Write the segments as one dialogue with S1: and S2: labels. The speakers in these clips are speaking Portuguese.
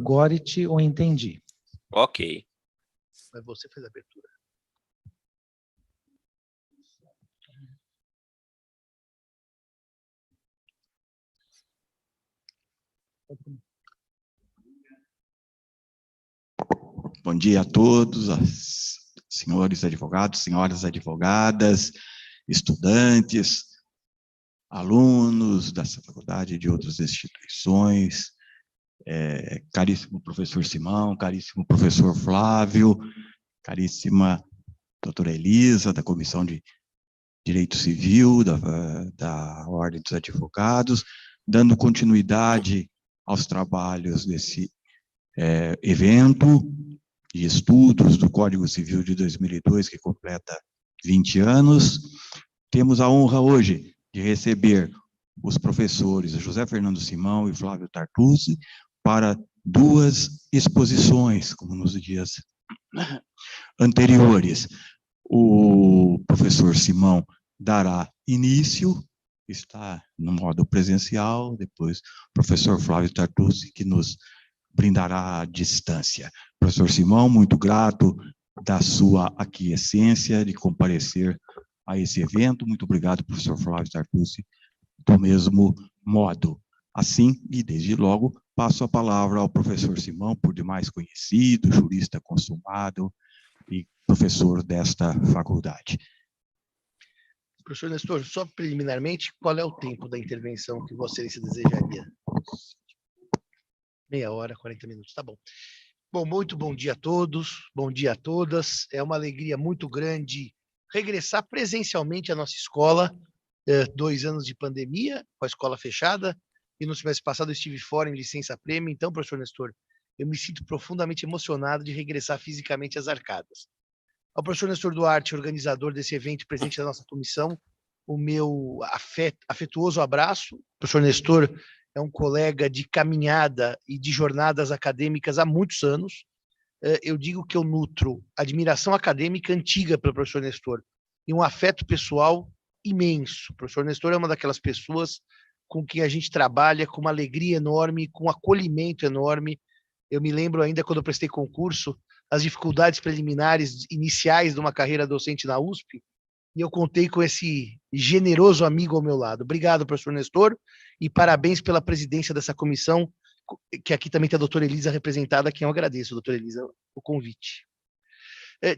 S1: Gorit o entendi.
S2: Ok.
S3: Mas você fez a abertura.
S4: Bom dia a todos, senhores advogados, senhoras advogadas, estudantes, alunos dessa faculdade e de outras instituições, caríssimo professor Simão, caríssimo professor Flávio, caríssima doutora Elisa, da Comissão de Direito Civil, da Ordem dos Advogados, dando continuidade aos trabalhos desse evento de estudos do Código Civil de 2002, que completa 20 anos. Temos a honra hoje de receber os professores José Fernando Simão e Flávio Tartucci para duas exposições, como nos dias anteriores. O professor Simão dará início, está no modo presencial, depois o professor Flávio Tartucci, que nos brindará à distância. Professor Simão, muito grato da sua aquiescência de comparecer a esse evento. Muito obrigado, professor Flávio Tartucci, do mesmo modo. Assim, e desde logo, passo a palavra ao professor Simão, por demais conhecido, jurista consumado e professor desta faculdade.
S3: Professor Nestor, só preliminarmente, qual é o tempo da intervenção que Vossa Excelência desejaria? Meia hora, 40 minutos, tá bom. Bom, muito bom dia a todos, bom dia a todas. É uma alegria muito grande regressar presencialmente à nossa escola, 2 anos de pandemia, com a escola fechada, e no semestre passado eu estive fora em licença-prêmio. Então, professor Nestor, eu me sinto profundamente emocionado de regressar fisicamente às arcadas. Ao professor Nestor Duarte, organizador desse evento, presente da nossa comissão, o meu afetuoso abraço. Professor Nestor é um colega de caminhada e de jornadas acadêmicas há muitos anos. Eu digo que eu nutro admiração acadêmica antiga pelo professor Nestor e um afeto pessoal imenso. O professor Nestor é uma daquelas pessoas com quem a gente trabalha com uma alegria enorme, com um acolhimento enorme. Eu me lembro ainda, quando eu prestei concurso, as dificuldades preliminares iniciais de uma carreira docente na USP, e eu contei com esse generoso amigo ao meu lado. Obrigado, professor Nestor, e parabéns pela presidência dessa comissão, que aqui também tem a doutora Elisa representada, a quem eu agradeço, doutora Elisa, o convite.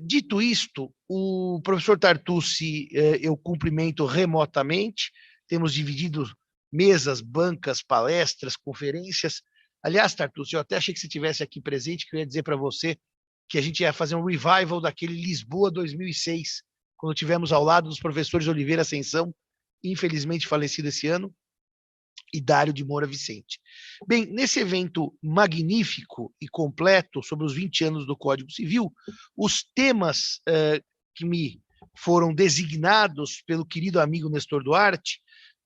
S3: Dito isto, o professor Tartucci eu cumprimento remotamente, temos dividido mesas, bancas, palestras, conferências. Aliás, Tartucci, eu até achei que você estivesse aqui presente, que eu ia dizer para você que a gente ia fazer um revival daquele Lisboa 2006, quando tivemos ao lado dos professores Oliveira Ascensão, infelizmente falecido esse ano, e Dário de Moura Vicente. Bem, nesse evento magnífico e completo sobre os 20 anos do Código Civil, os temas que me foram designados pelo querido amigo Nestor Duarte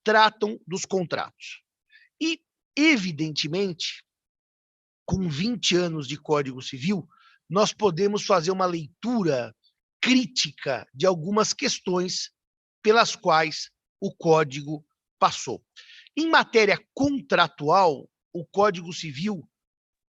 S3: tratam dos contratos. E, evidentemente, com 20 anos de Código Civil, nós podemos fazer uma leitura crítica de algumas questões pelas quais o Código passou. Em matéria contratual, o Código Civil,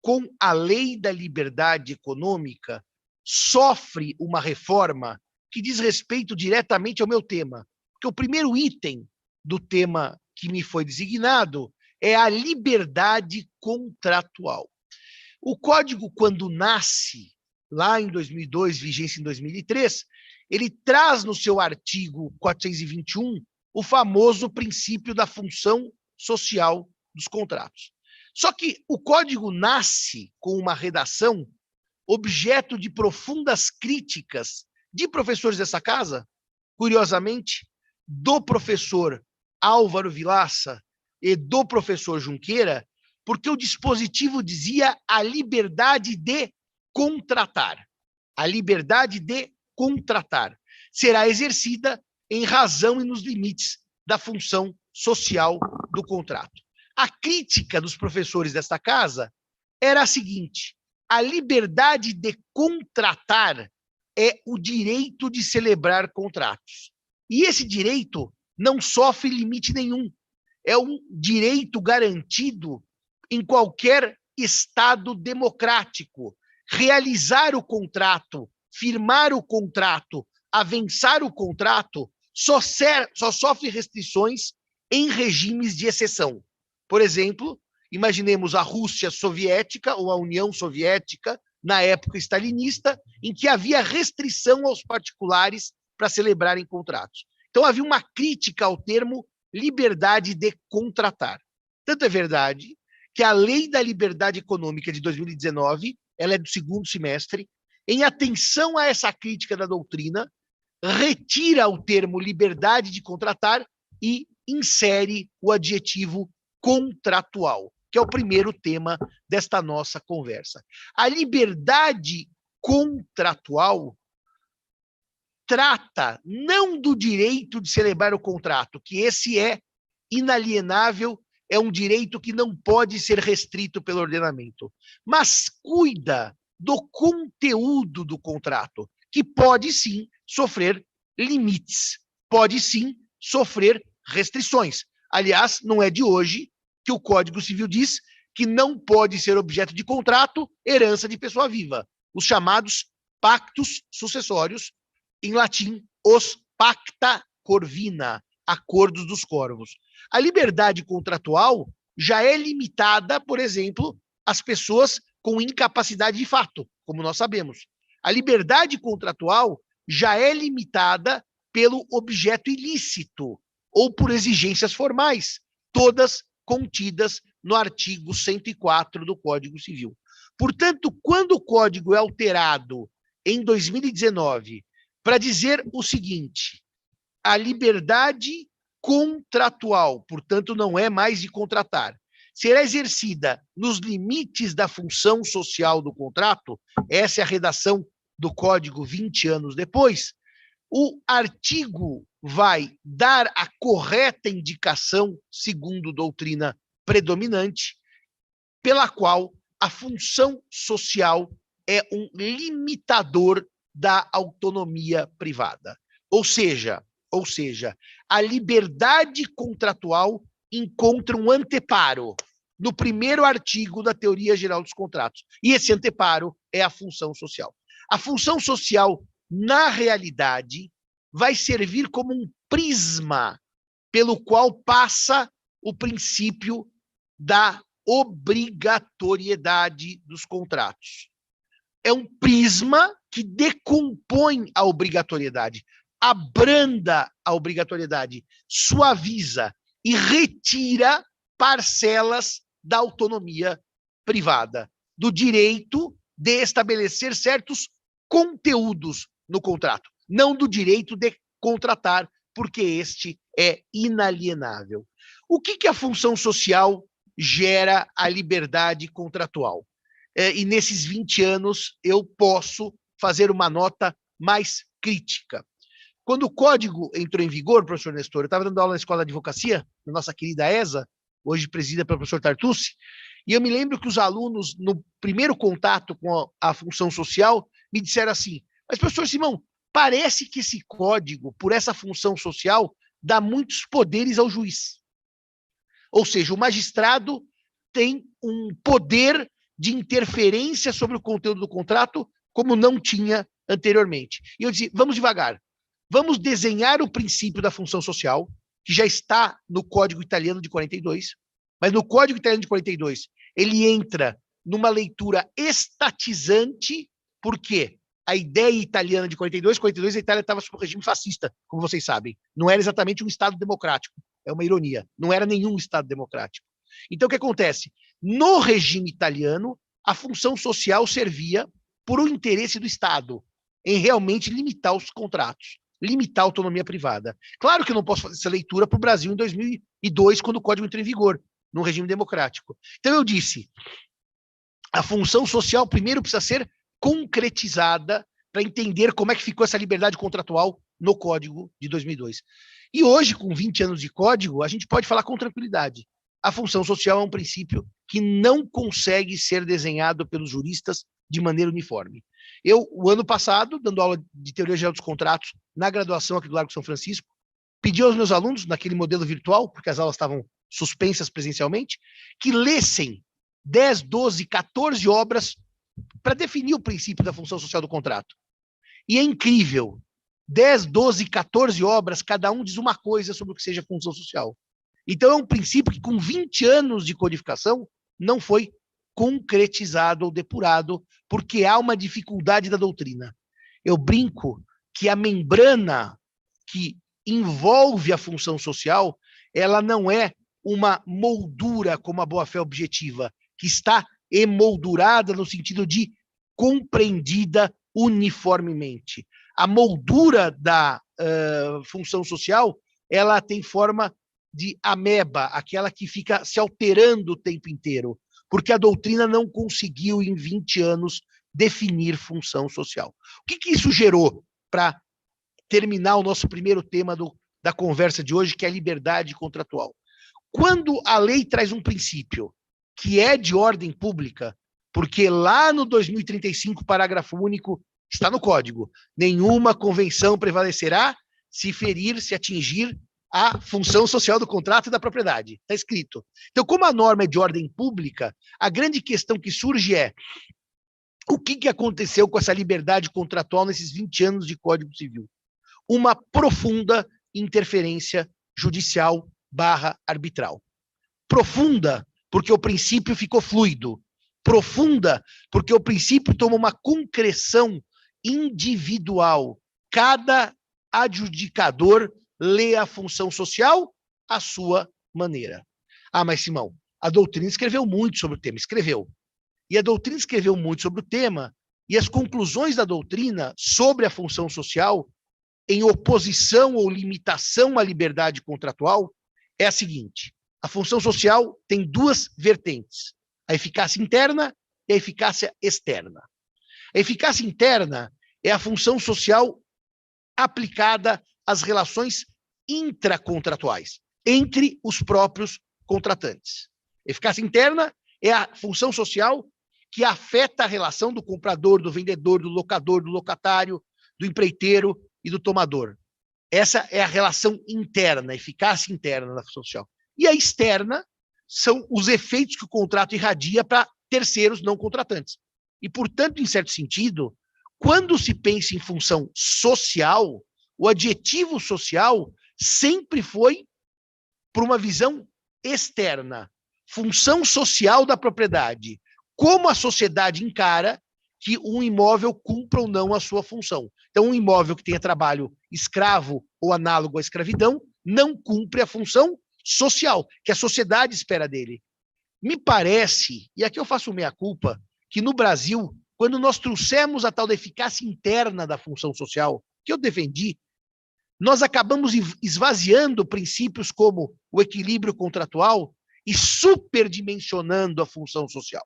S3: com a Lei da Liberdade Econômica, sofre uma reforma que diz respeito diretamente ao meu tema. Porque o primeiro item do tema que me foi designado é a liberdade contratual. O Código, quando nasce, lá em 2002, vigência em 2003, ele traz no seu artigo 421 o famoso princípio da função social dos contratos. Só que o Código nasce com uma redação objeto de profundas críticas de professores dessa casa, curiosamente, do professor Álvaro Vilaça e do professor Junqueira, porque o dispositivo dizia a liberdade de contratar. A liberdade de contratar será exercida em razão e nos limites da função social do contrato. A crítica dos professores desta casa era a seguinte: a liberdade de contratar é o direito de celebrar contratos. E esse direito não sofre limite nenhum. É um direito garantido em qualquer Estado democrático. Realizar o contrato, firmar o contrato, avançar o contrato, só sofre restrições em regimes de exceção. Por exemplo, imaginemos a Rússia soviética ou a União Soviética, na época stalinista, em que havia restrição aos particulares para celebrarem contratos. Então, havia uma crítica ao termo liberdade de contratar. Tanto é verdade que a Lei da Liberdade Econômica de 2019, ela é do segundo semestre, em atenção a essa crítica da doutrina, retira o termo liberdade de contratar e insere o adjetivo contratual, que é o primeiro tema desta nossa conversa. A liberdade contratual trata não do direito de celebrar o contrato, que esse é inalienável, é um direito que não pode ser restrito pelo ordenamento, mas cuida do conteúdo do contrato, que pode sim sofrer limites, pode sim sofrer restrições. Aliás, não é de hoje que o Código Civil diz que não pode ser objeto de contrato herança de pessoa viva, os chamados pactos sucessórios, em latim, os pacta corvina, acordos dos corvos. A liberdade contratual já é limitada, por exemplo, às pessoas com incapacidade de fato, como nós sabemos. A liberdade contratual já é limitada pelo objeto ilícito ou por exigências formais, todas contidas no artigo 104 do Código Civil. Portanto, quando o Código é alterado em 2019 para dizer o seguinte: a liberdade contratual, portanto, não é mais de contratar, será exercida nos limites da função social do contrato, essa é a redação do Código 20 anos depois, o artigo vai dar a correta indicação, segundo doutrina predominante, pela qual a função social é um limitador da autonomia privada. Ou seja, a liberdade contratual encontra um anteparo no primeiro artigo da Teoria Geral dos Contratos. E esse anteparo é a função social. A função social, na realidade, vai servir como um prisma pelo qual passa o princípio da obrigatoriedade dos contratos. É um prisma que decompõe a obrigatoriedade, abranda a obrigatoriedade, suaviza e retira parcelas da autonomia privada, do direito de estabelecer certos conteúdos no contrato, não do direito de contratar, porque este é inalienável. O que a função social gera a liberdade contratual? E nesses 20 anos eu posso fazer uma nota mais crítica. Quando o Código entrou em vigor, professor Nestor, eu estava dando aula na Escola de Advocacia, na nossa querida ESA, hoje presidida pelo professor Tartucci, e eu me lembro que os alunos, no primeiro contato com a função social, me disseram assim: mas, professor Simão, parece que esse código, por essa função social, dá muitos poderes ao juiz. Ou seja, o magistrado tem um poder de interferência sobre o conteúdo do contrato como não tinha anteriormente. E eu disse, vamos devagar. Vamos desenhar o princípio da função social, que já está no Código Italiano de 42, mas no Código Italiano de 42 ele entra numa leitura estatizante, porque a ideia italiana de 42 a Itália estava sob o regime fascista, como vocês sabem. Não era exatamente um Estado democrático, é uma ironia, não era nenhum Estado democrático. Então, o que acontece? No regime italiano, a função social servia por um interesse do Estado em realmente limitar os contratos, limitar a autonomia privada. Claro que eu não posso fazer essa leitura para o Brasil em 2002, quando o Código entrou em vigor, num regime democrático. Então, eu disse, a função social primeiro precisa ser concretizada para entender como é que ficou essa liberdade contratual no Código de 2002. E hoje, com 20 anos de Código, a gente pode falar com tranquilidade. A função social é um princípio que não consegue ser desenhado pelos juristas de maneira uniforme. Eu, o ano passado, dando aula de Teoria Geral dos Contratos na graduação aqui do Largo São Francisco, pedi aos meus alunos, naquele modelo virtual, porque as aulas estavam suspensas presencialmente, que lessem 10, 12, 14 obras para definir o princípio da função social do contrato. E é incrível. 10, 12, 14 obras, cada um diz uma coisa sobre o que seja função social. Então, é um princípio que, com 20 anos de codificação, não foi concretizado ou depurado, porque há uma dificuldade da doutrina. Eu brinco que a membrana que envolve a função social, ela não é uma moldura como a boa-fé objetiva, que está emoldurada no sentido de compreendida uniformemente. A moldura da função social, ela tem forma de ameba, aquela que fica se alterando o tempo inteiro, porque a doutrina não conseguiu, em 20 anos, definir função social. O que isso gerou para terminar o nosso primeiro tema da conversa de hoje, que é a liberdade contratual? Quando a lei traz um princípio que é de ordem pública, porque lá no 2035, parágrafo único, está no Código, nenhuma convenção prevalecerá se ferir, se atingir a função social do contrato e da propriedade. Está escrito. Então, como a norma é de ordem pública, a grande questão que surge é o que aconteceu com essa liberdade contratual nesses 20 anos de Código Civil? Uma profunda interferência judicial / arbitral. Profunda, porque o princípio ficou fluido. Profunda, porque o princípio toma uma concreção individual. Cada adjudicador lê a função social à sua maneira. Ah, mas Simão, a doutrina escreveu muito sobre o tema. Escreveu. E a doutrina escreveu muito sobre o tema, e as conclusões da doutrina sobre a função social, em oposição ou limitação à liberdade contratual, é a seguinte: a função social tem duas vertentes, a eficácia interna e a eficácia externa. A eficácia interna é a função social aplicada às relações intracontratuais, entre os próprios contratantes. Eficácia interna é a função social que afeta a relação do comprador, do vendedor, do locador, do locatário, do empreiteiro e do tomador. Essa é a relação interna, a eficácia interna da função social. E a externa são os efeitos que o contrato irradia para terceiros não contratantes. E, portanto, em certo sentido, quando se pensa em função social, o adjetivo social sempre foi por uma visão externa, função social da propriedade. Como a sociedade encara que um imóvel cumpra ou não a sua função. Então, um imóvel que tenha trabalho escravo ou análogo à escravidão não cumpre a função social, que a sociedade espera dele. Me parece, e aqui eu faço meia-culpa, que no Brasil, quando nós trouxemos a tal da eficácia interna da função social, que eu defendi, nós acabamos esvaziando princípios como o equilíbrio contratual e superdimensionando a função social.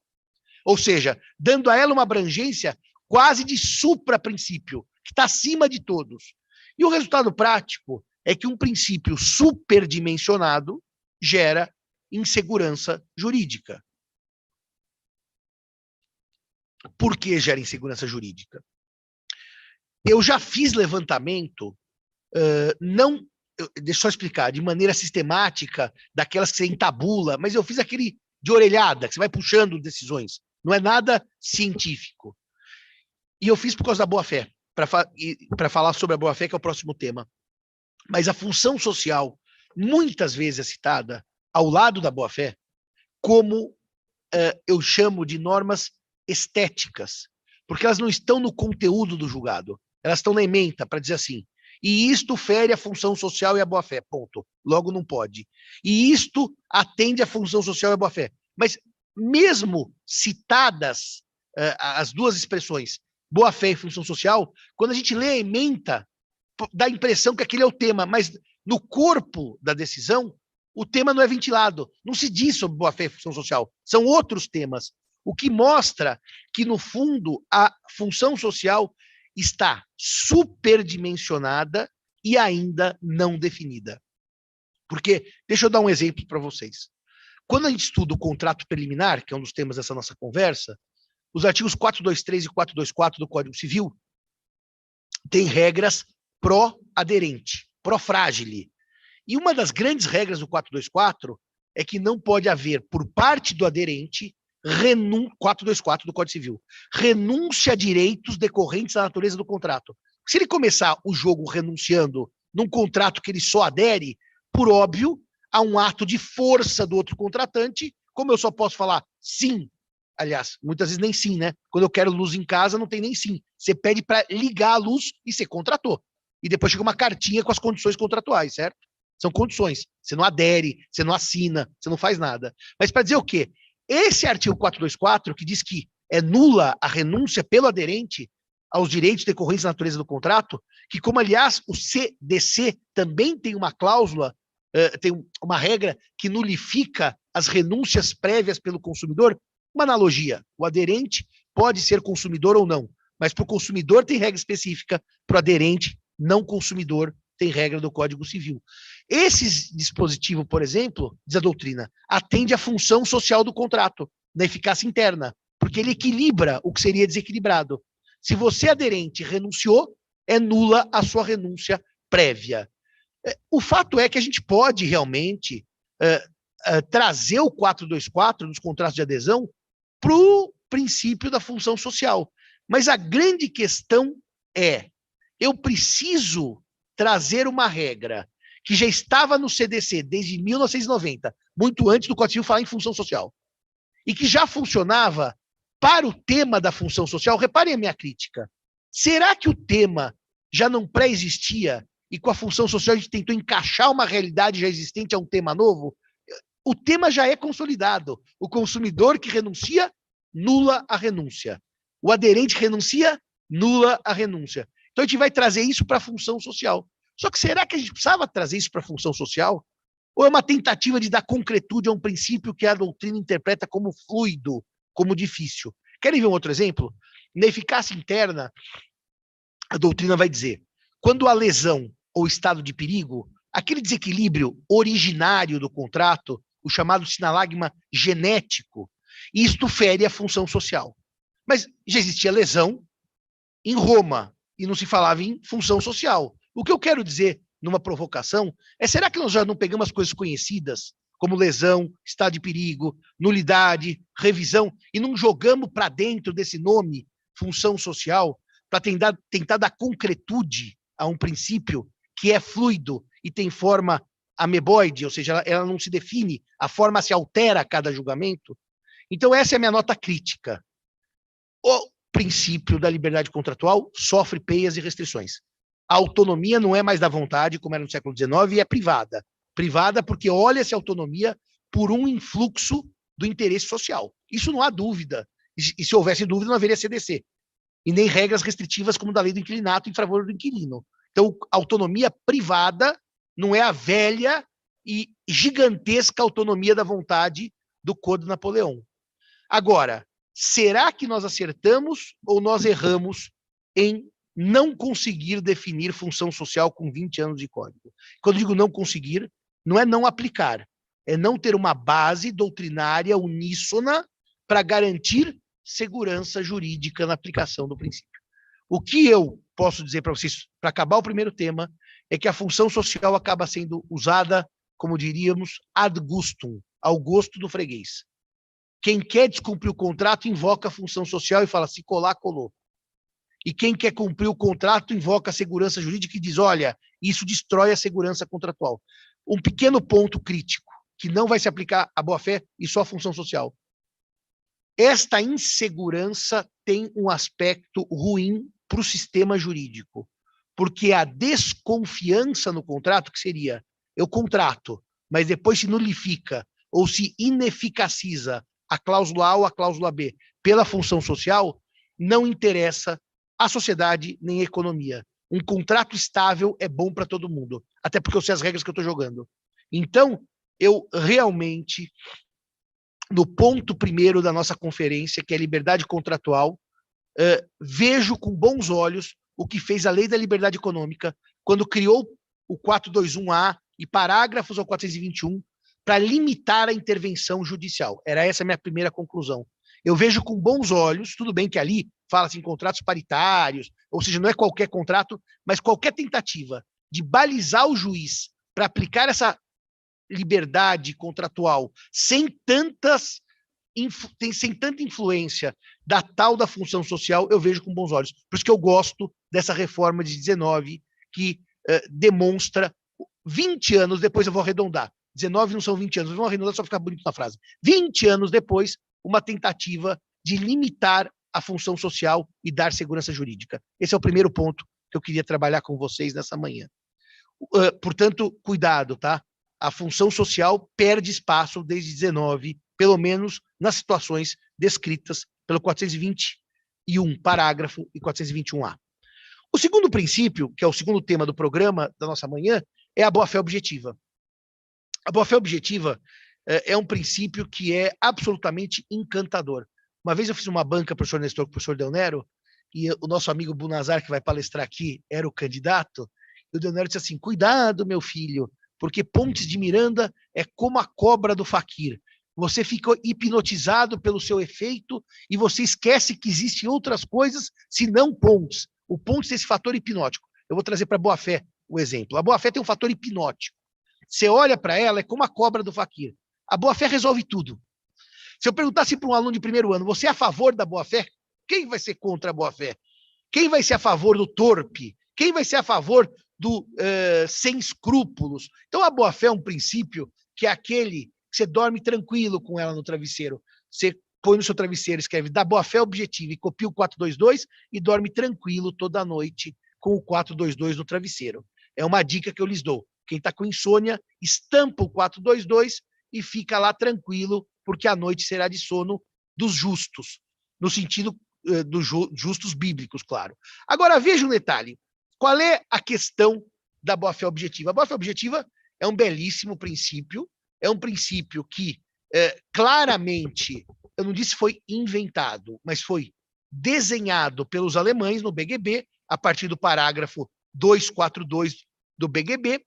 S3: Ou seja, dando a ela uma abrangência quase de supra-princípio, que está acima de todos. E o resultado prático é que um princípio superdimensionado gera insegurança jurídica. Por que gera insegurança jurídica? Eu já fiz levantamento, deixa eu só explicar, de maneira sistemática, daquelas que você entabula, mas eu fiz aquele de orelhada, que você vai puxando decisões. Não é nada científico. E eu fiz por causa da boa-fé, para falar sobre a boa-fé, que é o próximo tema. Mas a função social, muitas vezes é citada, ao lado da boa-fé, como eu chamo de normas estéticas, porque elas não estão no conteúdo do julgado, elas estão na ementa, para dizer assim, e isto fere a função social e a boa-fé, ponto. Logo não pode. E isto atende à função social e à boa-fé. Mas mesmo citadas as duas expressões, boa-fé e função social, quando a gente lê a ementa, dá a impressão que aquele é o tema, mas no corpo da decisão, o tema não é ventilado. Não se diz sobre boa-fé e função social. São outros temas. O que mostra que, no fundo, a função social está superdimensionada e ainda não definida. Porque, deixa eu dar um exemplo para vocês. Quando a gente estuda o contrato preliminar, que é um dos temas dessa nossa conversa, os artigos 423 e 424 do Código Civil têm regras pró-aderente, pró-frágile. E uma das grandes regras do 424 é que não pode haver, por parte do aderente, 424 do Código Civil, renúncia a direitos decorrentes da natureza do contrato. Se ele começar o jogo renunciando num contrato que ele só adere, por óbvio, há um ato de força do outro contratante, como eu só posso falar sim, aliás, muitas vezes nem sim, né? Quando eu quero luz em casa, não tem nem sim. Você pede para ligar a luz e você contratou. E depois chega uma cartinha com as condições contratuais, certo? São condições. Você não adere, você não assina, você não faz nada. Mas para dizer o quê? Esse artigo 424, que diz que é nula a renúncia pelo aderente aos direitos decorrentes da natureza do contrato, que como, aliás, o CDC também tem uma cláusula, tem uma regra que nulifica as renúncias prévias pelo consumidor. Uma analogia, o aderente pode ser consumidor ou não, mas para o consumidor tem regra específica, para o aderente, não consumidor, tem regra do Código Civil. Esse dispositivo, por exemplo, diz a doutrina, atende à função social do contrato, na eficácia interna, porque ele equilibra o que seria desequilibrado. Se você, aderente, renunciou, é nula a sua renúncia prévia. O fato é que a gente pode realmente trazer o 424 nos contratos de adesão para o princípio da função social. Mas a grande questão é, eu preciso trazer uma regra que já estava no CDC desde 1990, muito antes do Código Civil falar em função social, e que já funcionava para o tema da função social. Reparem a minha crítica. Será que o tema já não pré-existia e com a função social a gente tentou encaixar uma realidade já existente a um tema novo? O tema já é consolidado. O consumidor que renuncia, nula a renúncia. O aderente que renuncia, nula a renúncia. Então a gente vai trazer isso para a função social. Só que será que a gente precisava trazer isso para a função social? Ou é uma tentativa de dar concretude a um princípio que a doutrina interpreta como fluido, como difícil? Querem ver um outro exemplo? Na eficácia interna, a doutrina vai dizer, quando a lesão ou estado de perigo, aquele desequilíbrio originário do contrato, o chamado sinalagma genético, isto fere a função social. Mas já existia lesão em Roma e não se falava em função social. O que eu quero dizer numa provocação é, será que nós já não pegamos as coisas conhecidas, como lesão, estado de perigo, nulidade, revisão, e não jogamos para dentro desse nome, função social, para tentar dar concretude a um princípio que é fluido e tem forma ameboide, ou seja, ela não se define, a forma se altera a cada julgamento? Então essa é a minha nota crítica. O princípio da liberdade contratual sofre peias e restrições. A autonomia não é mais da vontade, como era no século XIX, e é privada. Privada porque olha-se a autonomia por um influxo do interesse social. Isso não há dúvida. E se houvesse dúvida, não haveria CDC. E nem regras restritivas como da lei do inquilinato em favor do inquilino. Então, autonomia privada não é a velha e gigantesca autonomia da vontade do Código de Napoleão. Agora, será que nós acertamos ou nós erramos em não conseguir definir função social com 20 anos de código? Quando eu digo não conseguir, não é não aplicar, é não ter uma base doutrinária uníssona para garantir segurança jurídica na aplicação do princípio. O que eu posso dizer para vocês, para acabar o primeiro tema, é que a função social acaba sendo usada, como diríamos, ad gustum, ao gosto do freguês. Quem quer descumprir o contrato invoca a função social e fala, se colar, colou. E quem quer cumprir o contrato invoca a segurança jurídica e diz, olha, isso destrói a segurança contratual. Um pequeno ponto crítico, que não vai se aplicar à boa-fé e só à função social. Esta insegurança tem um aspecto ruim para o sistema jurídico, porque a desconfiança no contrato, que seria, eu contrato, mas depois se nulifica ou se ineficaciza a cláusula A ou a cláusula B pela função social, não interessa à sociedade nem à economia. Um contrato estável é bom para todo mundo, até porque eu sei as regras que eu estou jogando. Então, eu realmente, no ponto primeiro da nossa conferência, que é liberdade contratual, vejo com bons olhos o que fez a Lei da Liberdade Econômica, quando criou o 421A e parágrafos ao 421, para limitar a intervenção judicial. Era essa a minha primeira conclusão. Eu vejo com bons olhos, tudo bem que ali fala-se em contratos paritários, ou seja, não é qualquer contrato, mas qualquer tentativa de balizar o juiz para aplicar essa liberdade contratual sem tantas sem tanta influência da tal da função social, eu vejo com bons olhos. Por isso que eu gosto dessa reforma de 19, que demonstra 20 anos depois, eu vou arredondar, 19 não são 20 anos, vamos arredondar só ficar bonito na frase. 20 anos depois, uma tentativa de limitar a função social e dar segurança jurídica. Esse é o primeiro ponto que eu queria trabalhar com vocês nessa manhã. Portanto, cuidado, tá? A função social perde espaço desde 19, pelo menos nas situações descritas pelo 421, parágrafo, e 421A. O segundo princípio, que é o segundo tema do programa da nossa manhã, é a boa-fé objetiva. A boa-fé objetiva é um princípio que é absolutamente encantador. Uma vez eu fiz uma banca, professor Nestor, com o professor Del Nero, e o nosso amigo Bunazar, que vai palestrar aqui, era o candidato, e o Del Nero disse assim, cuidado, meu filho, porque Pontes de Miranda é como a cobra do faquir. Você fica hipnotizado pelo seu efeito e você esquece que existem outras coisas, senão Pontes. O Pontes tem esse fator hipnótico. Eu vou trazer para a boa-fé o exemplo. A boa-fé tem um fator hipnótico. Você olha para ela, é como a cobra do faquir. A boa-fé resolve tudo. Se eu perguntasse para um aluno de primeiro ano, você é a favor da boa-fé? Quem vai ser contra a boa-fé? Quem vai ser a favor do torpe? Quem vai ser a favor do sem escrúpulos? Então, a boa-fé é um princípio que é aquele que você dorme tranquilo com ela no travesseiro. Você põe no seu travesseiro, escreve da boa-fé objetiva e copia o 422 e dorme tranquilo toda noite com o 422 no travesseiro. É uma dica que eu lhes dou. Quem está com insônia, estampa o 422 e fica lá tranquilo, porque a noite será de sono dos justos, no sentido dos justos bíblicos, claro. Agora, veja um detalhe. Qual é a questão da boa-fé objetiva? A boa-fé objetiva é um belíssimo princípio, é um princípio que claramente, eu não disse foi inventado, mas foi desenhado pelos alemães no BGB, a partir do parágrafo 242 do BGB,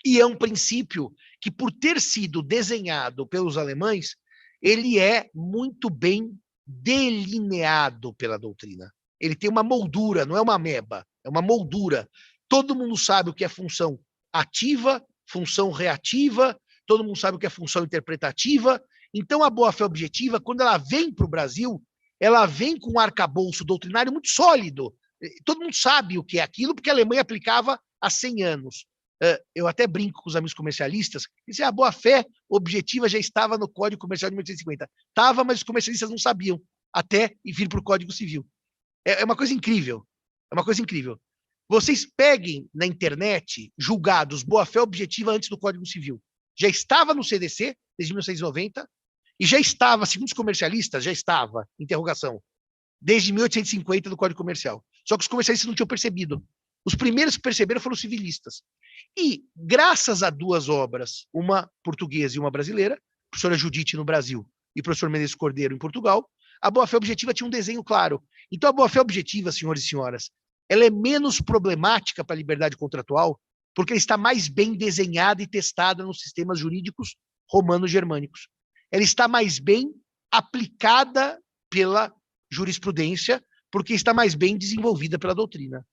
S3: e é um princípio que, por ter sido desenhado pelos alemães, ele é muito bem delineado pela doutrina. Ele tem uma moldura, não é uma ameba, é uma moldura. Todo mundo sabe o que é função ativa, função reativa, todo mundo sabe o que é função interpretativa. Então, a boa-fé objetiva, quando ela vem para o Brasil, ela vem com um arcabouço doutrinário muito sólido. Todo mundo sabe o que é aquilo, porque a Alemanha aplicava há 100 anos. Eu até brinco com os amigos comercialistas, dizem, a boa-fé objetiva já estava no Código Comercial de 1850. Estava, mas os comercialistas não sabiam, até vir para o Código Civil. É uma coisa incrível. É uma coisa incrível. Vocês peguem na internet julgados boa-fé objetiva antes do Código Civil. Já estava no CDC, desde 1990, e já estava, segundo os comercialistas, já estava, interrogação, desde 1850 do Código Comercial. Só que os comercialistas não tinham percebido. Os primeiros que perceberam foram os civilistas. E, graças a duas obras, uma portuguesa e uma brasileira, professora Judite no Brasil e professor Menezes Cordeiro em Portugal, a boa-fé objetiva tinha um desenho claro. Então, a boa-fé objetiva, senhores e senhoras, ela é menos problemática para a liberdade contratual, porque ela está mais bem desenhada e testada nos sistemas jurídicos romano-germânicos. Ela está mais bem aplicada pela jurisprudência, porque está mais bem desenvolvida pela doutrina.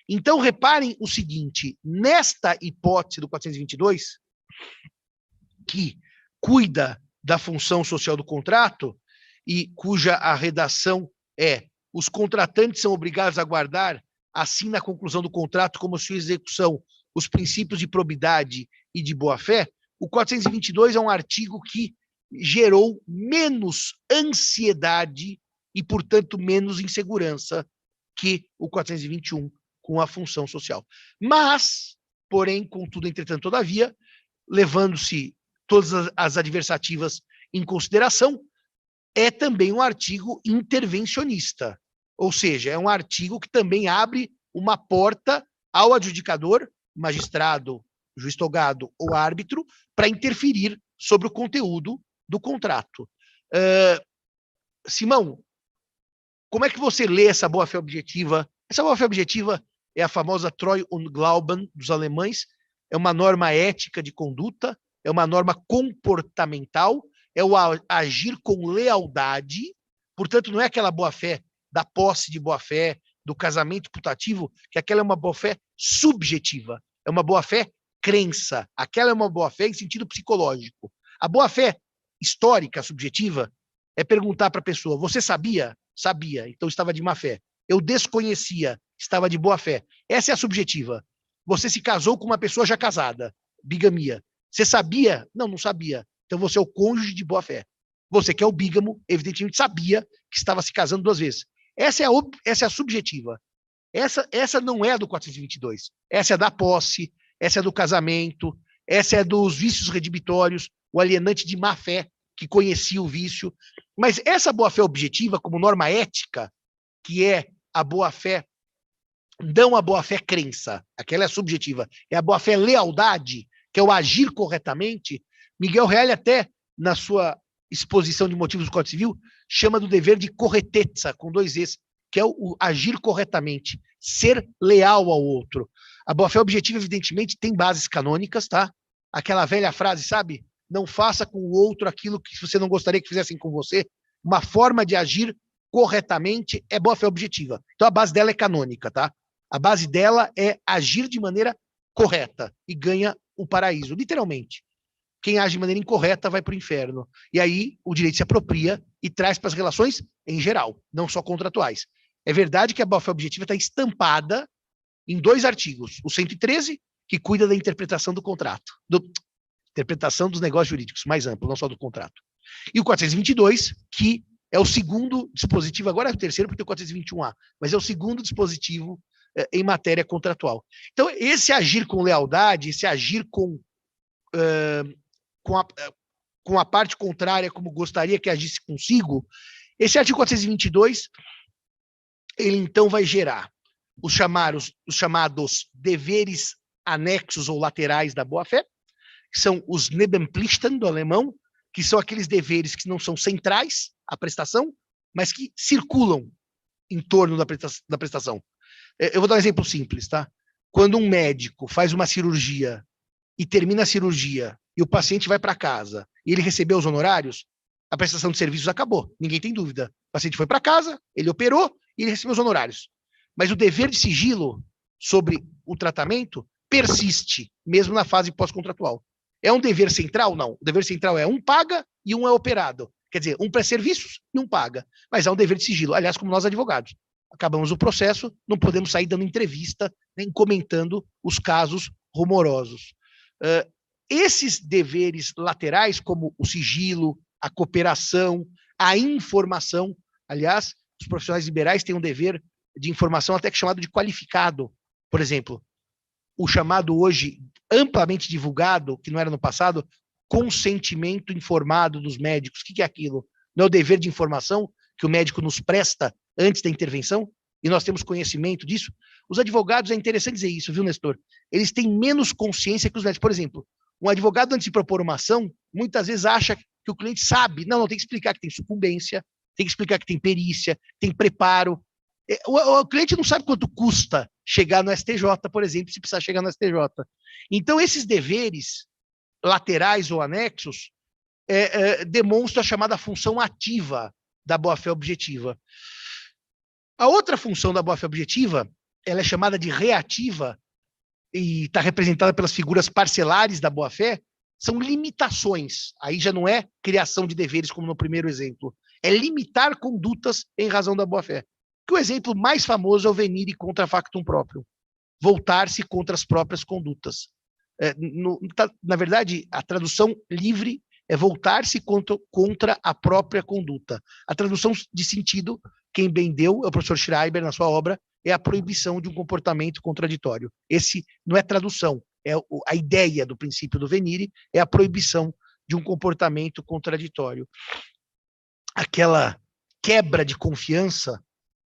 S3: Então, reparem o seguinte, nesta hipótese do 422, que cuida da função social do contrato e cuja a redação é os contratantes são obrigados a guardar, assim na conclusão do contrato como sua execução, os princípios de probidade e de boa-fé, o 422 é um artigo que gerou menos ansiedade e, portanto, menos insegurança que o 421 com a função social. Mas, porém, contudo, entretanto, todavia, levando-se todas as adversativas em consideração, é também um artigo intervencionista. Ou seja, é um artigo que também abre uma porta ao adjudicador, magistrado, juiz togado ou árbitro, para interferir sobre o conteúdo do contrato. Simão, como é que você lê essa boa-fé objetiva? Essa boa-fé objetiva é a famosa Treu und Glauben dos alemães, é uma norma ética de conduta, é uma norma comportamental, é o agir com lealdade, portanto, não é aquela boa-fé da posse de boa-fé, do casamento putativo, que aquela é uma boa-fé subjetiva, é uma boa-fé crença, aquela é uma boa-fé em sentido psicológico. A boa-fé histórica, subjetiva, é perguntar para a pessoa, você sabia? Sabia, então estava de má fé. Eu desconhecia, estava de boa fé. Essa é a subjetiva. Você se casou com uma pessoa já casada, bigamia. Você sabia? Não, não sabia. Então você é o cônjuge de boa fé. Você que é o bígamo, evidentemente sabia que estava se casando 2 vezes. Essa é a subjetiva. Essa não é a do 422. Essa é da posse, essa é do casamento, essa é dos vícios redibitórios, o alienante de má fé, que conhecia o vício. Mas essa boa-fé objetiva, como norma ética, que é a boa-fé, não a boa-fé crença, aquela é subjetiva, é a boa-fé lealdade, que é o agir corretamente. Miguel Reale, até na sua exposição de motivos do Código Civil, chama do dever de corretezza, com 2 Es, que é o agir corretamente, ser leal ao outro. A boa-fé objetiva, evidentemente, tem bases canônicas, tá? Aquela velha frase, sabe? Não faça com o outro aquilo que você não gostaria que fizessem com você. Uma forma de agir corretamente é boa-fé objetiva. Então, a base dela é canônica, tá? A base dela é agir de maneira correta e ganha o paraíso, literalmente. Quem age de maneira incorreta vai para o inferno. E aí o direito se apropria e traz para as relações em geral, não só contratuais. É verdade que a boa-fé objetiva está estampada em 2 artigos. O 113, que cuida da interpretação do contrato, interpretação dos negócios jurídicos, mais amplo, não só do contrato. E o 422, que é o segundo dispositivo, agora é o terceiro, porque tem o 421A, mas é o segundo dispositivo em matéria contratual. Então, esse agir com lealdade, esse agir com a parte contrária, como gostaria que agisse consigo, esse artigo 422, ele então vai gerar os chamados deveres anexos ou laterais da boa-fé, que são os Nebenpflichten do alemão, que são aqueles deveres que não são centrais à prestação, mas que circulam em torno da prestação. Eu vou dar um exemplo simples, tá? Quando um médico faz uma cirurgia e termina a cirurgia e o paciente vai para casa e ele recebeu os honorários, a prestação de serviços acabou, ninguém tem dúvida. O paciente foi para casa, ele operou e ele recebeu os honorários. Mas o dever de sigilo sobre o tratamento persiste, mesmo na fase pós-contratual. É um dever central? Não. O dever central é um paga e um é operado. Quer dizer, um presta serviços e um paga. Mas há um dever de sigilo. Aliás, como nós advogados. Acabamos o processo, não podemos sair dando entrevista, nem comentando os casos rumorosos. Esses deveres laterais, como o sigilo, a cooperação, a informação, aliás, os profissionais liberais têm um dever de informação até que chamado de qualificado. Por exemplo, o chamado hoje, amplamente divulgado, que não era no passado, consentimento informado dos médicos. O que é aquilo? Não é o dever de informação que o médico nos presta antes da intervenção? E nós temos conhecimento disso? Os advogados, é interessante dizer isso, viu, Nestor? Eles têm menos consciência que os médicos. Por exemplo, um advogado, antes de propor uma ação, muitas vezes acha que o cliente sabe. Não, tem que explicar que tem sucumbência, tem que explicar que tem perícia, tem preparo. O cliente não sabe quanto custa chegar no STJ, por exemplo, se precisar chegar no STJ. Então, esses deveres laterais ou anexos demonstram a chamada função ativa da boa-fé objetiva. A outra função da boa-fé objetiva, ela é chamada de reativa e está representada pelas figuras parcelares da boa-fé, são limitações. Aí já não é criação de deveres, como no primeiro exemplo. É limitar condutas em razão da boa-fé. Que o exemplo mais famoso é o venire contra factum próprio. Voltar-se contra as próprias condutas. Na verdade, a tradução livre é voltar-se contra a própria conduta. A tradução de sentido, quem bem deu, é o professor Schreiber, na sua obra, é a proibição de um comportamento contraditório. Esse não é tradução, é a ideia do princípio do venire, é a proibição de um comportamento contraditório. Aquela quebra de confiança,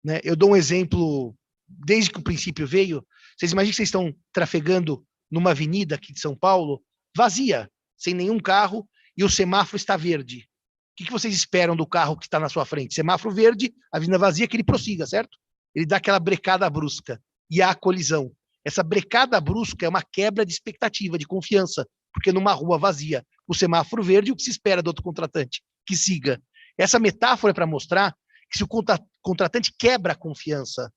S3: né? Eu dou um exemplo, desde que o princípio veio, vocês imaginam que vocês estão trafegando numa avenida aqui de São Paulo, vazia, sem nenhum carro, e o semáforo está verde. O que vocês esperam do carro que está na sua frente? Semáforo verde, avenida vazia, que ele prossiga, certo? Ele dá aquela brecada brusca, e há a colisão. Essa brecada brusca é uma quebra de expectativa, de confiança, porque numa rua vazia, o semáforo verde, o que se espera do outro contratante? Que siga. Essa metáfora é para mostrar que se o contratante quebra a confiança,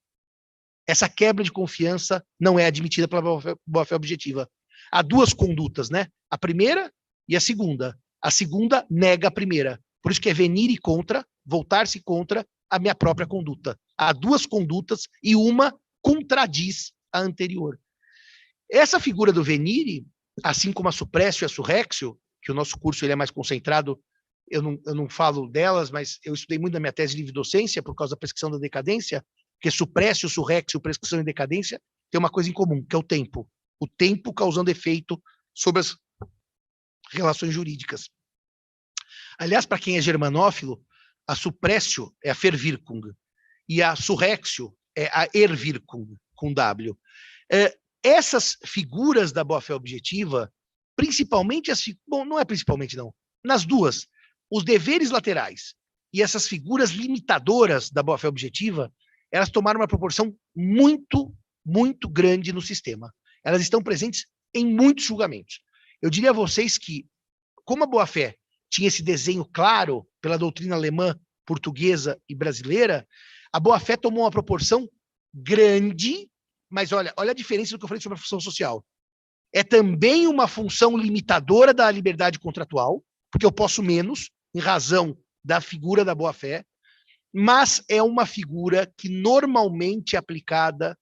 S3: essa quebra de confiança não é admitida pela boa-fé objetiva. Há 2 condutas, né? A primeira e a segunda. A segunda nega a primeira. Por isso que é venire contra, voltar-se contra a minha própria conduta. Há duas condutas e uma contradiz a anterior. Essa figura do venire, assim como a suppressio e a surrexio, que o nosso curso ele é mais concentrado, eu não falo delas, mas eu estudei muito na minha tese de livre docência por causa da prescrição da decadência, porque suppressio, surrexio, prescrição e decadência tem uma coisa em comum, que é o tempo. O tempo causando efeito sobre as relações jurídicas. Aliás, para quem é germanófilo, a suppressio é a Verwirkung e a surrexio é a Erwirkung, com W. Essas figuras da boa-fé objetiva, principalmente bom, não é principalmente não, nas duas, os deveres laterais e essas figuras limitadoras da boa-fé objetiva, elas tomaram uma proporção muito, muito grande no sistema. Elas estão presentes em muitos julgamentos. Eu diria a vocês que, como a boa-fé tinha esse desenho claro pela doutrina alemã, portuguesa e brasileira, a boa-fé tomou uma proporção grande, mas olha a diferença do que eu falei sobre a função social. É também uma função limitadora da liberdade contratual, porque eu posso menos, em razão da figura da boa-fé, mas é uma figura que normalmente é aplicada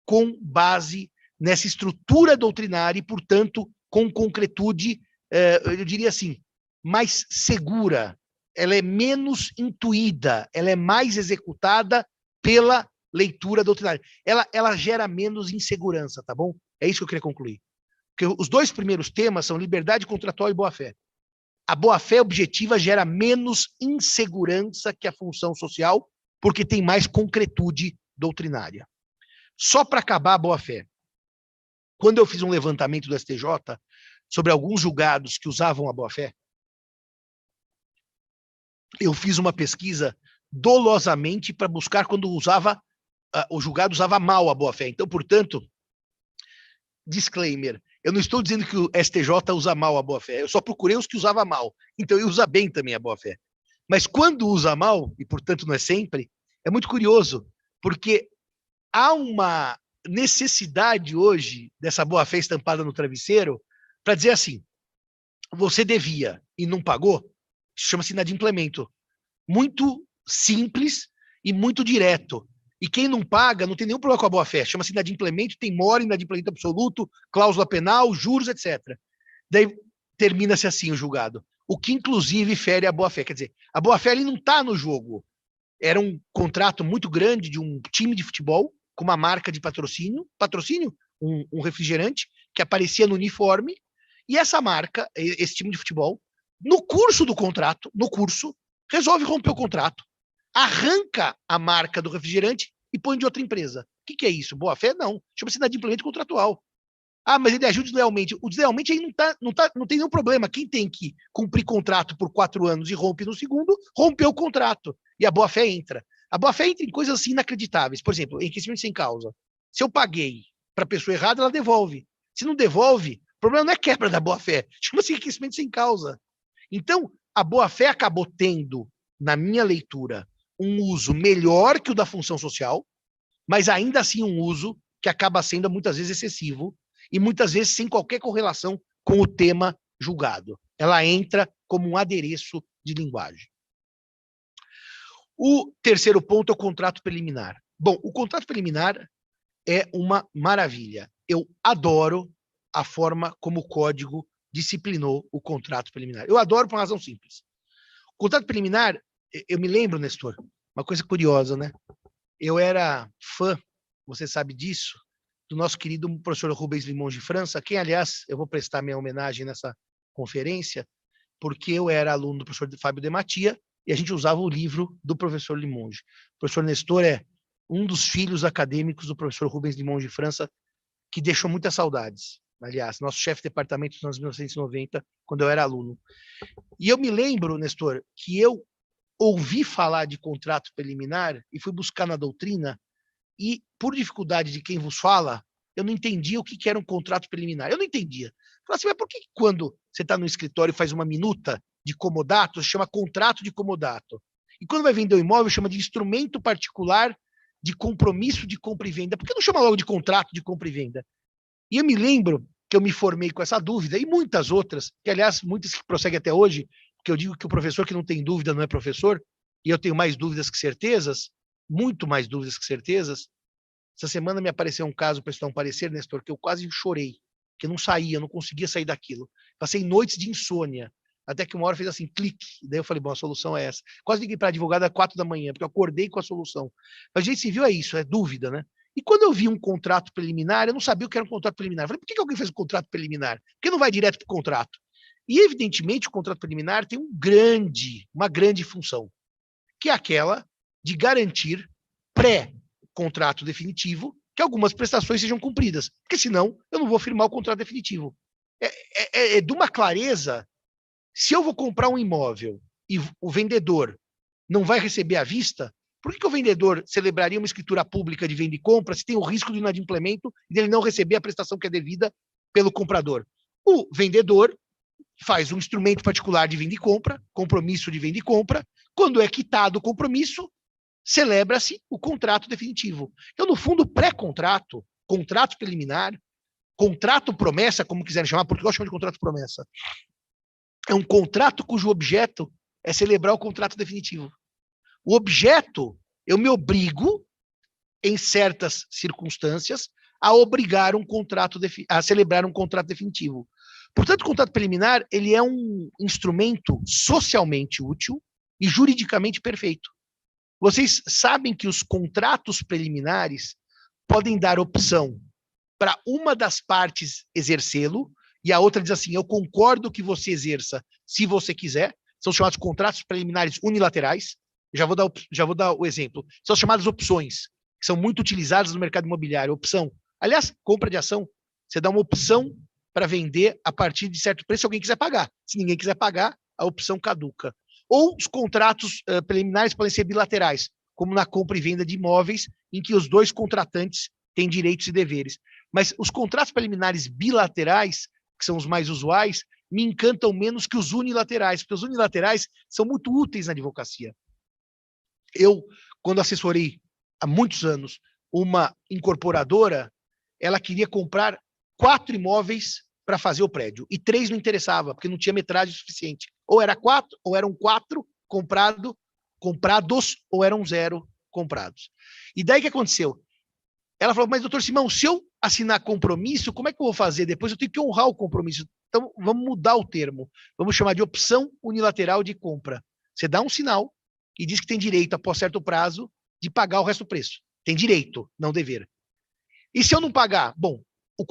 S3: com base nessa estrutura doutrinária e, portanto, com concretude, eu diria assim, mais segura. Ela é menos intuída, ela é mais executada pela leitura doutrinária. Ela gera menos insegurança, tá bom? É isso que eu queria concluir. Porque os dois primeiros temas são liberdade contratual e boa-fé. A boa-fé objetiva gera menos insegurança que a função social, porque tem mais concretude doutrinária. Só para acabar a boa-fé. Quando eu fiz um levantamento do STJ sobre alguns julgados que usavam a boa-fé, eu fiz uma pesquisa dolosamente para buscar quando o julgado usava mal a boa-fé. Então, portanto, disclaimer, eu não estou dizendo que o STJ usa mal a boa-fé, eu só procurei os que usava mal. Então, ele usa bem também a boa-fé. Mas quando usa mal, e portanto não é sempre, é muito curioso, porque há uma necessidade hoje dessa boa-fé estampada no travesseiro para dizer assim, você devia e não pagou, chama-se inadimplemento. Muito simples e muito direto. E quem não paga não tem nenhum problema com a boa-fé. Chama-se inadimplemento, tem mora, inadimplemento absoluto, cláusula penal, juros, etc. Daí termina-se assim o julgado. O que, inclusive, fere a boa-fé. Quer dizer, a boa-fé ali não está no jogo. Era um contrato muito grande de um time de futebol com uma marca de patrocínio, um refrigerante, que aparecia no uniforme, e essa marca, esse time de futebol, no curso do contrato, resolve romper o contrato, arranca a marca do refrigerante e põe de outra empresa. O que é isso? Boa-fé? Não. Chama-se inadimplemento contratual. Ah, mas ele ajuda deslealmente. O deslealmente aí não tem nenhum problema. Quem tem que cumprir contrato por 4 anos e rompe no segundo, rompeu o contrato. E a boa-fé entra. A boa-fé entra em coisas assim inacreditáveis. Por exemplo, enriquecimento sem causa. Se eu paguei para a pessoa errada, ela devolve. Se não devolve, o problema não é quebra da boa-fé. Chama-se enriquecimento sem causa. Então, a boa-fé acabou tendo, na minha leitura, um uso melhor que o da função social, mas ainda assim um uso que acaba sendo muitas vezes excessivo e muitas vezes sem qualquer correlação com o tema julgado. Ela entra como um adereço de linguagem. O terceiro ponto é o contrato preliminar. Bom, o contrato preliminar é uma maravilha. Eu adoro a forma como o código disciplinou o contrato preliminar. Eu adoro por uma razão simples. O contrato preliminar, eu me lembro, Nestor, uma coisa curiosa, né? Eu era fã, você sabe disso, do nosso querido professor Rubens Limonge de França, a quem, aliás, eu vou prestar minha homenagem nessa conferência, porque eu era aluno do professor Fábio de Matia e a gente usava o livro do professor Limonge. O professor Nestor é um dos filhos acadêmicos do professor Rubens Limonge de França, que deixou muitas saudades. Aliás, nosso chefe de departamento nos anos 1990, quando eu era aluno. E eu me lembro, Nestor, que eu ouvi falar de contrato preliminar e fui buscar na doutrina e, por dificuldade de quem vos fala, eu não entendia o que era um contrato preliminar. Eu não entendia. Falei assim, mas por que quando você está no escritório e faz uma minuta de comodato, chama contrato de comodato? E quando vai vender o imóvel, chama de instrumento particular de compromisso de compra e venda. Por que não chama logo de contrato de compra e venda? E eu me lembro que eu me formei com essa dúvida, e muitas outras, que aliás, muitas que prosseguem até hoje, porque eu digo que o professor que não tem dúvida não é professor, e eu tenho mais dúvidas que certezas, muito mais dúvidas que certezas. Essa semana me apareceu um caso, para um parecer, Nestor, que eu quase chorei, que eu não saía, eu não conseguia sair daquilo. Passei noites de insônia, até que uma hora fez assim, clique. Daí eu falei, bom, a solução é essa. Quase liguei para a advogada às 4 da manhã, porque eu acordei com a solução. Mas gente civil é isso, é dúvida, né? E quando eu vi um contrato preliminar, eu não sabia o que era um contrato preliminar. Eu falei, por que alguém fez um contrato preliminar? Por que não vai direto para o contrato? E, evidentemente, o contrato preliminar tem uma grande função, que é aquela de garantir pré-contrato definitivo que algumas prestações sejam cumpridas, porque senão eu não vou firmar o contrato definitivo. É de uma clareza. Se eu vou comprar um imóvel e o vendedor não vai receber à vista, por que o vendedor celebraria uma escritura pública de venda e compra se tem o risco de inadimplemento e dele não receber a prestação que é devida pelo comprador? O vendedor faz um instrumento particular de venda e compra, compromisso de venda e compra. Quando é quitado o compromisso, celebra-se o contrato definitivo. Então, no fundo, pré-contrato, contrato preliminar, contrato promessa, como quiserem chamar, Portugal chama de contrato promessa, é um contrato cujo objeto é celebrar o contrato definitivo. O objeto, eu me obrigo, em certas circunstâncias, a obrigar a celebrar um contrato definitivo. Portanto, o contrato preliminar ele é um instrumento socialmente útil e juridicamente perfeito. Vocês sabem que os contratos preliminares podem dar opção para uma das partes exercê-lo e a outra diz assim, eu concordo que você exerça se você quiser. São chamados contratos preliminares unilaterais. Já vou dar o exemplo. São chamadas opções, que são muito utilizadas no mercado imobiliário. Opção. Aliás, compra de ação. Você dá uma opção para vender a partir de certo preço se alguém quiser pagar. Se ninguém quiser pagar, a opção caduca. Ou os contratos preliminares podem ser bilaterais, como na compra e venda de imóveis, em que os dois contratantes têm direitos e deveres. Mas os contratos preliminares bilaterais, que são os mais usuais, me encantam menos que os unilaterais, porque os unilaterais são muito úteis na advocacia. Eu, quando assessorei há muitos anos uma incorporadora, ela queria comprar 4 imóveis para fazer o prédio, e 3 não interessava, porque não tinha metragem suficiente. Ou era 4, ou eram 4 comprados, ou eram 0 comprados. E daí o que aconteceu? Ela falou, mas doutor Simão, se eu assinar compromisso, como é que eu vou fazer? Depois eu tenho que honrar o compromisso. Então, vamos mudar o termo. Vamos chamar de opção unilateral de compra. Você dá um sinal e diz que tem direito, após certo prazo, de pagar o resto do preço. Tem direito, não dever. E se eu não pagar? Bom, o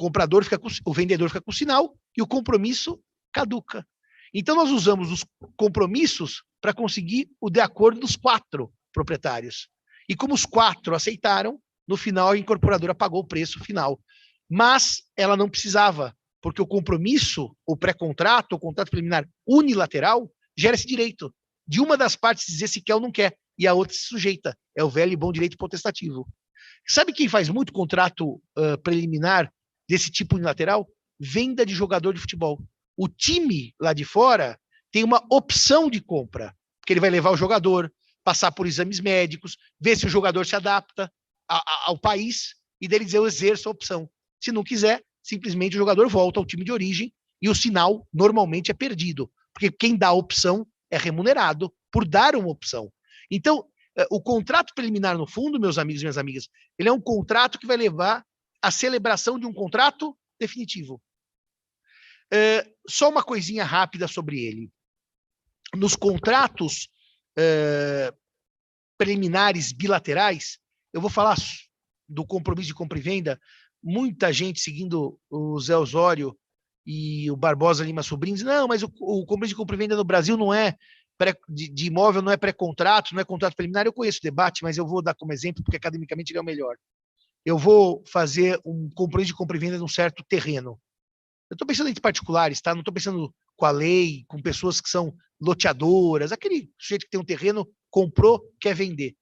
S3: vendedor fica com o sinal e o compromisso caduca. Então, nós usamos os compromissos para conseguir o de acordo dos 4 proprietários. E como os 4 aceitaram, no final a incorporadora pagou o preço final. Mas ela não precisava, porque o compromisso, o pré-contrato, o contrato preliminar unilateral, gera esse direito de uma das partes dizer se quer ou não quer, e a outra se sujeita. É o velho e bom direito potestativo. Sabe quem faz muito contrato preliminar desse tipo unilateral? Venda de jogador de futebol. O time lá de fora tem uma opção de compra, porque ele vai levar o jogador, passar por exames médicos, ver se o jogador se adapta ao país, e dele dizer eu exerço a opção. Se não quiser, simplesmente o jogador volta ao time de origem e o sinal normalmente é perdido, porque quem dá a opção é remunerado por dar uma opção. Então, o contrato preliminar, no fundo, meus amigos e minhas amigas, ele é um contrato que vai levar à celebração de um contrato definitivo. Só uma coisinha rápida sobre ele. Nos contratos preliminares bilaterais, eu vou falar do compromisso de compra e venda. Muita gente seguindo o Zé Osório e o Barbosa Lima Sobrinho diz, não, mas o compromisso de compra e venda no Brasil não é de imóvel, não é pré-contrato, não é contrato preliminar. Eu conheço o debate, mas eu vou dar como exemplo, porque academicamente ele é o melhor. Eu vou fazer um compromisso de compra e venda num certo terreno. Eu estou pensando em particulares, tá? Não estou pensando com a lei, com pessoas que são loteadoras, aquele sujeito que tem um terreno, comprou, quer vender.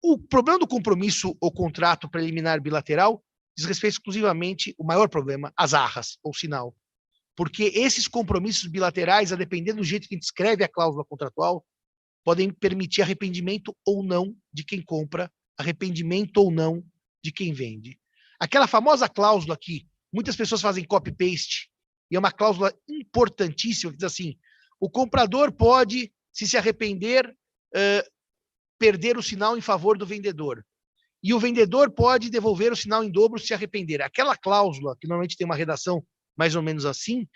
S3: O problema do compromisso ou contrato preliminar bilateral diz respeito exclusivamente, o maior problema, às arras, ou sinal. Porque esses compromissos bilaterais, a depender do jeito que a gente escreve a cláusula contratual, podem permitir arrependimento ou não de quem compra, arrependimento ou não de quem vende. Aquela famosa cláusula aqui, muitas pessoas fazem copy-paste, e é uma cláusula importantíssima, que diz assim, O comprador pode, se arrepender, perder o sinal em favor do vendedor. E o vendedor pode devolver o sinal em dobro se arrepender. Aquela cláusula, que normalmente tem uma redação mais ou menos assim,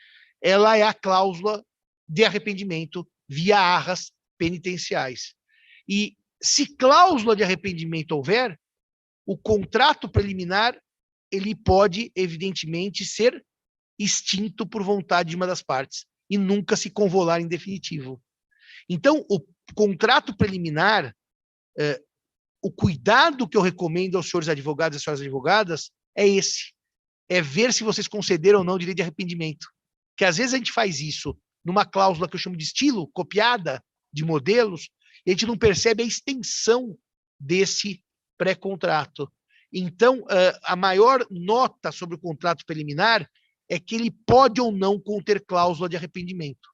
S3: ela é a cláusula de arrependimento via arras penitenciais. E se cláusula de arrependimento houver, o contrato preliminar ele pode, evidentemente, ser extinto por vontade de uma das partes e nunca se convolar em definitivo. Então, o contrato preliminar, o cuidado que eu recomendo aos senhores advogados e senhoras advogadas é esse, é ver se vocês concederam ou não o direito de arrependimento. Que às vezes a gente faz isso numa cláusula que eu chamo de estilo, copiada de modelos, e a gente não percebe a extensão desse pré-contrato. Então, a maior nota sobre o contrato preliminar é que ele pode ou não conter cláusula de arrependimento.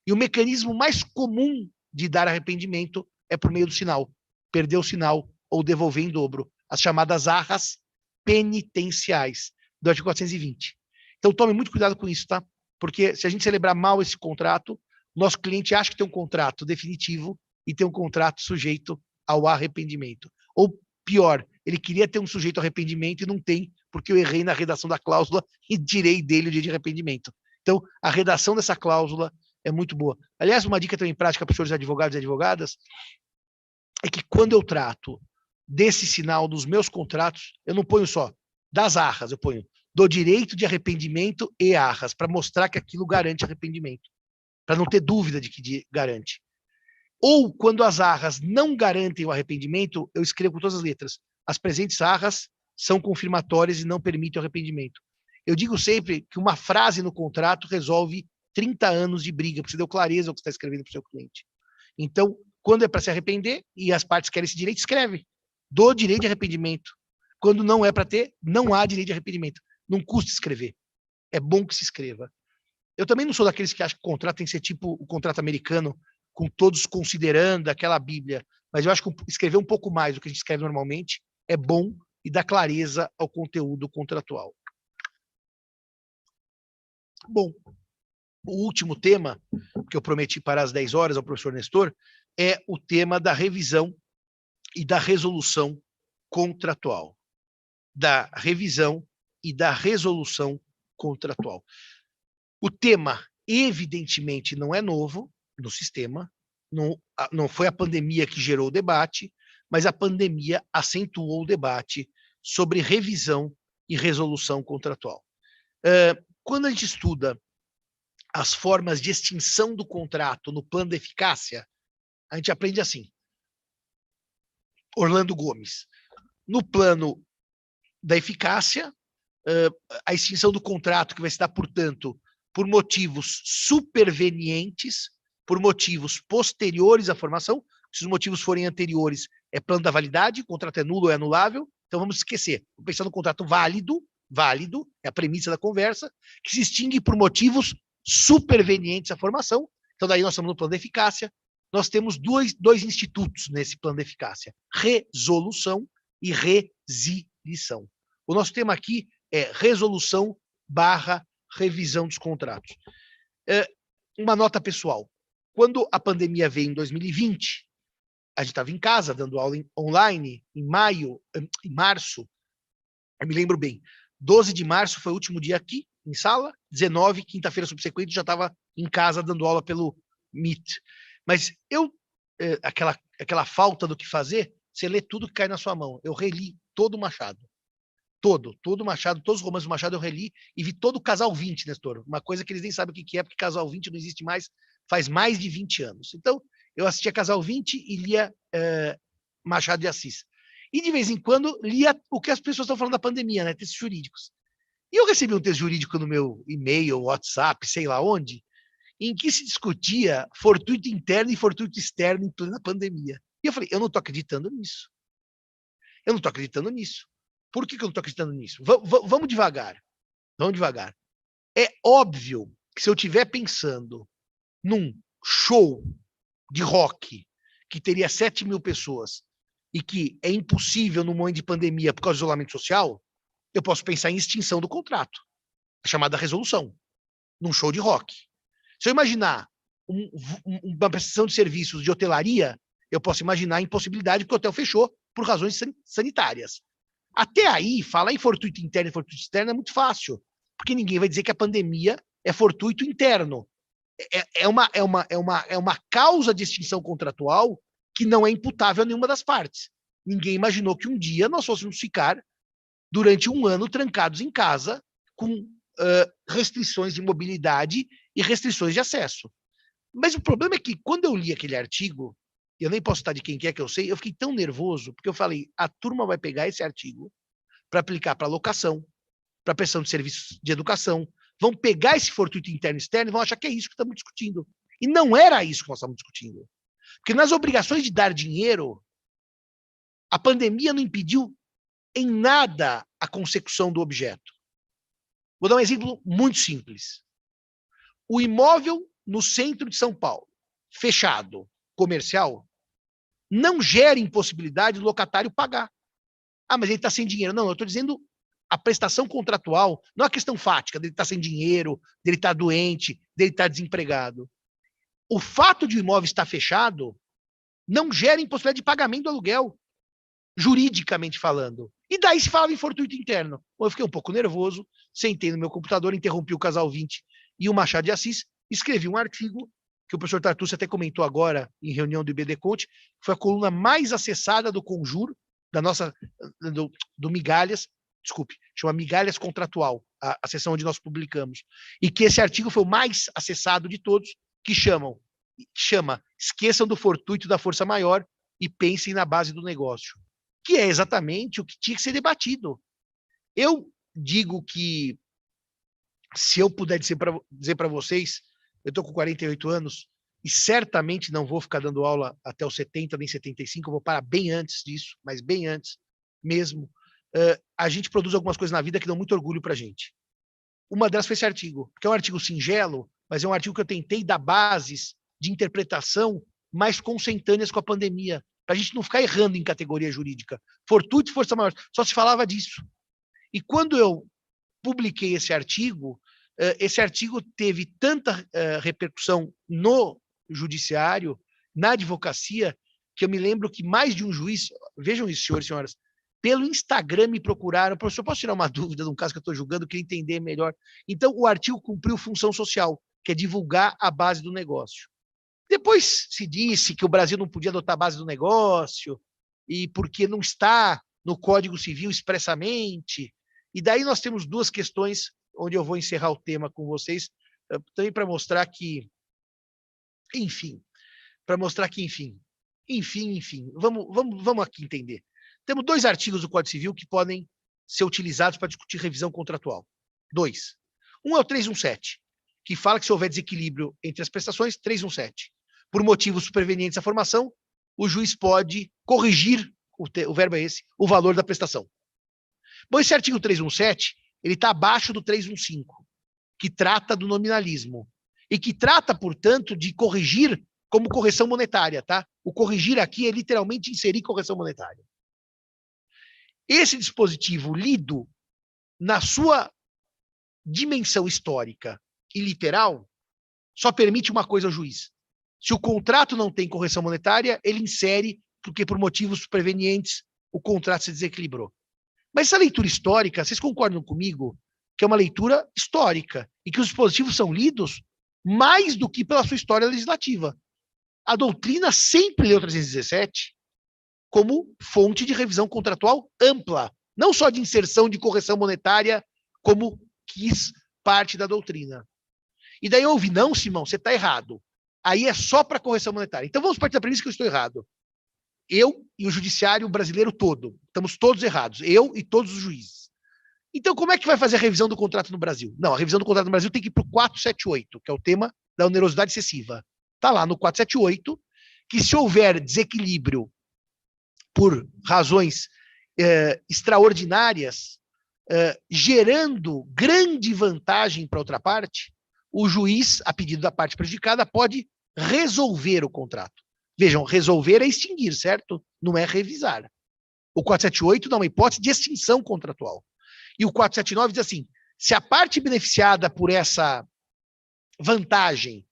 S3: E o mecanismo mais comum de dar arrependimento é por meio do sinal. Perder o sinal ou devolver em dobro. As chamadas arras penitenciais do artigo 420. Então, tome muito cuidado com isso, tá? Porque se a gente celebrar mal esse contrato, nosso cliente acha que tem um contrato definitivo e tem um contrato sujeito ao arrependimento. Ou pior, ele queria ter um sujeito ao arrependimento e não tem, porque eu errei na redação da cláusula e tirei dele o dia de arrependimento. Então, a redação dessa cláusula é muito boa. Aliás, uma dica também prática para os senhores advogados e advogadas é que quando eu trato desse sinal nos meus contratos, eu não ponho só das arras, eu ponho do direito de arrependimento e arras, para mostrar que aquilo garante arrependimento, para não ter dúvida de que garante. Ou, quando as arras não garantem o arrependimento, eu escrevo com todas as letras. As presentes arras são confirmatórias e não permitem o arrependimento. Eu digo sempre que uma frase no contrato resolve 30 anos de briga, porque você deu clareza ao que você está escrevendo para o seu cliente. Então, quando é para se arrepender e as partes querem esse direito, escreve. Do direito de arrependimento. Quando não é para ter, não há direito de arrependimento. Não custa escrever. É bom que se escreva. Eu também não sou daqueles que acham que o contrato tem que ser tipo o contrato americano, com todos considerando aquela Bíblia. Mas eu acho que escrever um pouco mais do que a gente escreve normalmente é bom e dá clareza ao conteúdo contratual. Bom, o último tema que eu prometi para as 10 horas ao professor Nestor é o tema da revisão e da resolução contratual. Da revisão e da resolução contratual. O tema, evidentemente, não é novo no sistema, não foi a pandemia que gerou o debate, mas a pandemia acentuou o debate sobre revisão e resolução contratual. Quando a gente estuda as formas de extinção do contrato no plano de eficácia, a gente aprende assim. Orlando Gomes. No plano da eficácia, a extinção do contrato que vai se dar, portanto, por motivos supervenientes, por motivos posteriores à formação. Se os motivos forem anteriores, é plano da validade, o contrato é nulo ou é anulável, então vamos esquecer. Vamos pensar no contrato válido, é a premissa da conversa, que se extingue por motivos supervenientes à formação. Então, daí nós estamos no plano de eficácia. Nós temos dois institutos nesse plano de eficácia: resolução e resilição. O nosso tema aqui é resolução / revisão dos contratos. Uma nota pessoal. Quando a pandemia veio em 2020, a gente estava em casa, dando aula online, em março, eu me lembro bem, 12 de março foi o último dia aqui, em sala, 19, quinta-feira subsequente, já estava em casa dando aula pelo Meet. Mas aquela falta do que fazer, você lê tudo que cai na sua mão. Eu reli todo o Machado. Todo o Machado, todos os romances do Machado eu reli e vi todo o Casal 20, Nestor. Uma coisa que eles nem sabem o que é, porque Casal 20 não existe mais, faz mais de 20 anos. Então, eu assistia Casal 20 e lia Machado de Assis. E, de vez em quando, lia o que as pessoas estão falando da pandemia, né? Textos jurídicos. E eu recebi um texto jurídico no meu e-mail, WhatsApp, sei lá onde, em que se discutia fortuito interno e fortuito externo em plena pandemia. E eu falei, eu não estou acreditando nisso. Por que eu não estou acreditando nisso? Vamos devagar. É óbvio que se eu estiver pensando num show de rock que teria 7.000 pessoas e que é impossível no momento de pandemia por causa do isolamento social, eu posso pensar em extinção do contrato, a chamada resolução, num show de rock. Se eu imaginar uma prestação de serviços de hotelaria, eu posso imaginar a impossibilidade porque o hotel fechou por razões sanitárias. Até aí, falar em fortuito interno e fortuito externo é muito fácil, porque ninguém vai dizer que a pandemia é fortuito interno. É uma causa de extinção contratual que não é imputável a nenhuma das partes. Ninguém imaginou que um dia nós fôssemos ficar durante um ano trancados em casa com restrições de mobilidade e restrições de acesso. Mas o problema é que quando eu li aquele artigo, eu nem posso citar de quem quer que eu sei, eu fiquei tão nervoso, porque eu falei, a turma vai pegar esse artigo para aplicar para locação, para prestação de serviços de educação, vão pegar esse fortuito interno e externo e vão achar que é isso que estamos discutindo. E não era isso que nós estamos discutindo. Porque nas obrigações de dar dinheiro, a pandemia não impediu em nada a consecução do objeto. Vou dar um exemplo muito simples. O imóvel no centro de São Paulo, fechado, comercial, não gera impossibilidade do locatário pagar. Ah, mas ele está sem dinheiro. Não, eu estou dizendo a prestação contratual, não a questão fática, dele estar sem dinheiro, dele estar doente, dele estar desempregado. O fato de o imóvel estar fechado não gera impossibilidade de pagamento do aluguel, juridicamente falando. E daí se falava em fortuito interno. Bom, eu fiquei um pouco nervoso, sentei no meu computador, interrompi o Casal 20 e o Machado de Assis, escrevi um artigo que o professor Tartucci até comentou agora em reunião do IBD Coach, foi a coluna mais acessada do Conjur, da nossa, do Migalhas, desculpe, chama Migalhas Contratual, a seção onde nós publicamos, e que esse artigo foi o mais acessado de todos, que chama Esqueçam do fortuito da força maior e pensem na base do negócio, que é exatamente o que tinha que ser debatido. Eu digo que, se eu puder dizer para vocês, eu estou com 48 anos e certamente não vou ficar dando aula até os 70, nem 75, eu vou parar bem antes disso, mas bem antes mesmo. A gente produz algumas coisas na vida que dão muito orgulho para a gente. Uma delas foi esse artigo, que é um artigo singelo, mas é um artigo que eu tentei dar bases de interpretação mais consentâneas com a pandemia, para a gente não ficar errando em categoria jurídica. Fortuito e força maior, só se falava disso. E quando eu publiquei esse artigo teve tanta repercussão no judiciário, na advocacia, que eu me lembro que mais de um juiz, vejam isso, senhores e senhoras, pelo Instagram me procuraram, professor, posso tirar uma dúvida de um caso que eu estou julgando, queria entender melhor. Então, o artigo cumpriu função social, que é divulgar a base do negócio. Depois se disse que o Brasil não podia adotar a base do negócio, e porque não está no Código Civil expressamente. E daí nós temos duas questões, onde eu vou encerrar o tema com vocês, também para mostrar que, enfim, vamos aqui entender. Temos 2 artigos do Código Civil que podem ser utilizados para discutir revisão contratual. 2. Um é o 317, que fala que se houver desequilíbrio entre as prestações, 317. Por motivos supervenientes à formação, o juiz pode corrigir, o verbo é esse, o valor da prestação. Bom, esse artigo 317, ele está abaixo do 315, que trata do nominalismo. E que trata, portanto, de corrigir como correção monetária, tá? O corrigir aqui é literalmente inserir correção monetária. Esse dispositivo lido na sua dimensão histórica e literal só permite uma coisa ao juiz. Se o contrato não tem correção monetária, ele insere, porque por motivos supervenientes o contrato se desequilibrou. Mas essa leitura histórica, vocês concordam comigo que é uma leitura histórica e que os dispositivos são lidos mais do que pela sua história legislativa? A doutrina sempre leu 317 como fonte de revisão contratual ampla, não só de inserção de correção monetária, como quis parte da doutrina. E daí eu ouvi, não, Simão, você está errado. Aí é só para correção monetária. Então vamos partir da premissa que eu estou errado. Eu e o judiciário brasileiro todo, estamos todos errados. Eu e todos os juízes. Então como é que vai fazer a revisão do contrato no Brasil? Não, a revisão do contrato no Brasil tem que ir para o 478, que é o tema da onerosidade excessiva. Está lá no 478, que se houver desequilíbrio por razões extraordinárias, gerando grande vantagem para outra parte, o juiz, a pedido da parte prejudicada, pode resolver o contrato. Vejam, resolver é extinguir, certo? Não é revisar. O 478 dá uma hipótese de extinção contratual. E o 479 diz assim, se a parte beneficiada por essa vantagem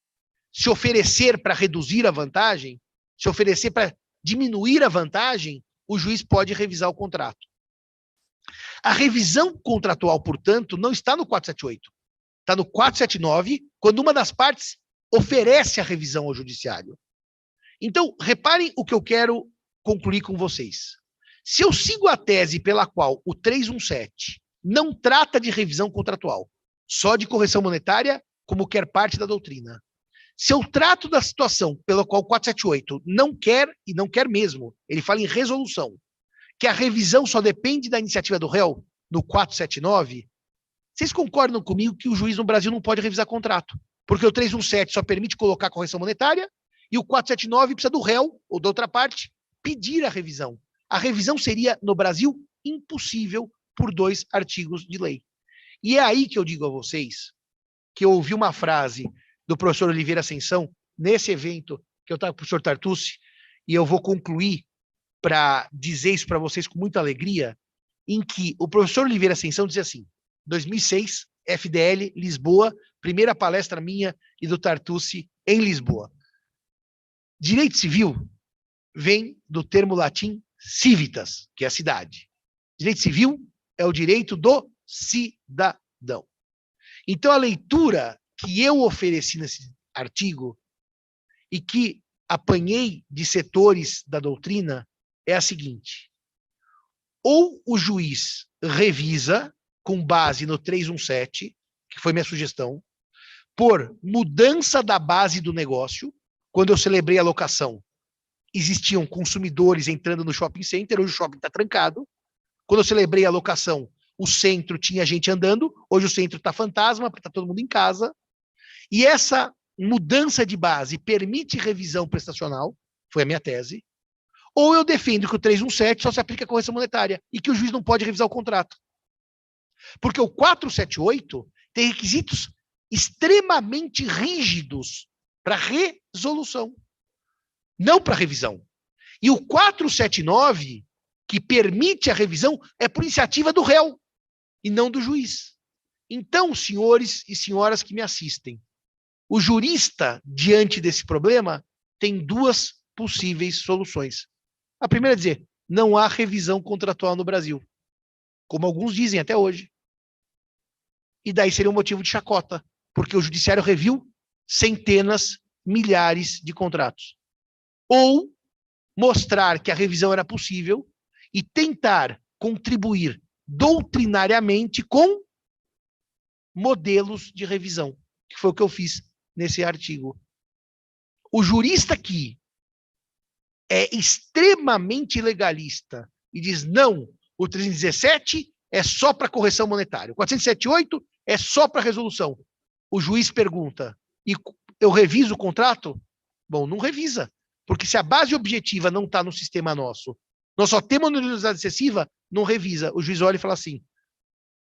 S3: se oferecer para reduzir a vantagem, se oferecer para diminuir a vantagem, o juiz pode revisar o contrato. A revisão contratual, portanto, não está no 478. Está no 479, quando uma das partes oferece a revisão ao judiciário. Então, reparem o que eu quero concluir com vocês. Se eu sigo a tese pela qual o 317 não trata de revisão contratual, só de correção monetária, como quer parte da doutrina. Se eu trato da situação pela qual o 478 não quer, e não quer mesmo, ele fala em resolução, que a revisão só depende da iniciativa do réu, no 479, vocês concordam comigo que o juiz no Brasil não pode revisar contrato? Porque o 317 só permite colocar correção monetária e o 479 precisa do réu, ou da outra parte, pedir a revisão. A revisão seria, no Brasil, impossível por 2 artigos de lei. E é aí que eu digo a vocês que eu ouvi uma frase do professor Oliveira Ascensão, nesse evento que eu estava com o professor Tartucci, e eu vou concluir para dizer isso para vocês com muita alegria, em que o professor Oliveira Ascensão dizia assim, 2006, FDL, Lisboa, primeira palestra minha e do Tartucci em Lisboa. Direito civil vem do termo latim civitas, que é a cidade. Direito civil é o direito do cidadão. Então, a leitura que eu ofereci nesse artigo e que apanhei de setores da doutrina é a seguinte: ou o juiz revisa com base no 317, que foi minha sugestão, por mudança da base do negócio. Quando eu celebrei a locação, existiam consumidores entrando no shopping center, hoje o shopping está trancado. Quando eu celebrei a locação, o centro tinha gente andando, hoje o centro está fantasma, porque está todo mundo em casa. E essa mudança de base permite revisão prestacional, foi a minha tese, ou eu defendo que o 317 só se aplica à correção monetária e que o juiz não pode revisar o contrato. Porque o 478 tem requisitos extremamente rígidos para resolução, não para revisão. E o 479, que permite a revisão, é por iniciativa do réu e não do juiz. Então, senhores e senhoras que me assistem, o jurista, diante desse problema, tem 2 possíveis soluções. A primeira é dizer, não há revisão contratual no Brasil, como alguns dizem até hoje. E daí seria um motivo de chacota, porque o judiciário reviu centenas, milhares de contratos. Ou mostrar que a revisão era possível e tentar contribuir doutrinariamente com modelos de revisão, que foi o que eu fiz nesse artigo. O jurista que é extremamente legalista e diz, não, o 317 é só para correção monetária, o 478 é só para resolução. O juiz pergunta, e eu reviso o contrato? Bom, não revisa, porque se a base objetiva não está no sistema nosso, nós só temos onerosidade excessiva, não revisa. O juiz olha e fala assim,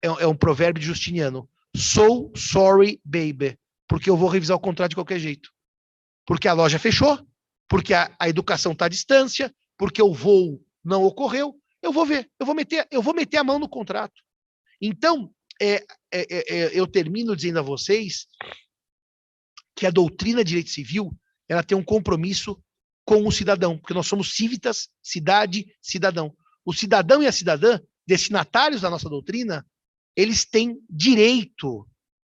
S3: é um provérbio de Justiniano, so sorry, baby, porque eu vou revisar o contrato de qualquer jeito. Porque a loja fechou, porque a educação está à distância, porque o voo não ocorreu, eu vou ver, eu vou meter a mão no contrato. Então, eu termino dizendo a vocês que a doutrina de direito civil, ela tem um compromisso com o cidadão, porque nós somos civitas, cidade, cidadão. O cidadão e a cidadã, destinatários da nossa doutrina, eles têm direito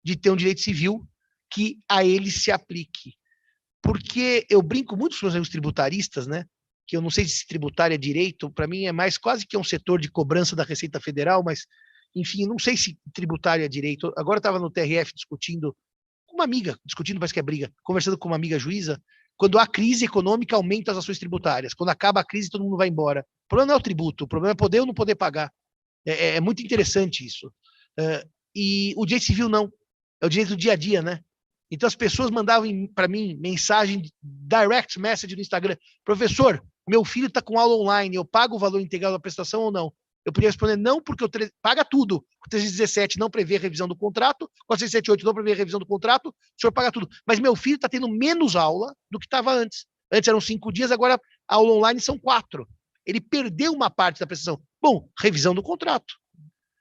S3: de ter um direito civil que a eles se aplique. Porque eu brinco muito com os meus amigos tributaristas, né? Que eu não sei se tributário é direito, para mim é mais quase que um setor de cobrança da Receita Federal, mas, enfim, não sei se tributário é direito. Agora eu estava no TRF discutindo com uma amiga, parece que é briga, conversando com uma amiga juíza, quando há crise econômica, aumenta as ações tributárias. Quando acaba a crise, todo mundo vai embora. O problema não é o tributo, o problema é poder ou não poder pagar. É muito interessante isso. E o direito civil não. É o direito do dia a dia, né? Então as pessoas mandavam para mim mensagem, direct message no Instagram. Professor, meu filho está com aula online, eu pago o valor integral da prestação ou não? Eu podia responder não, porque paga tudo. O 317 não prevê revisão do contrato, o 478 não prevê revisão do contrato, o senhor paga tudo. Mas meu filho está tendo menos aula do que estava antes. Antes eram 5 dias, agora a aula online são 4. Ele perdeu uma parte da prestação. Bom, revisão do contrato.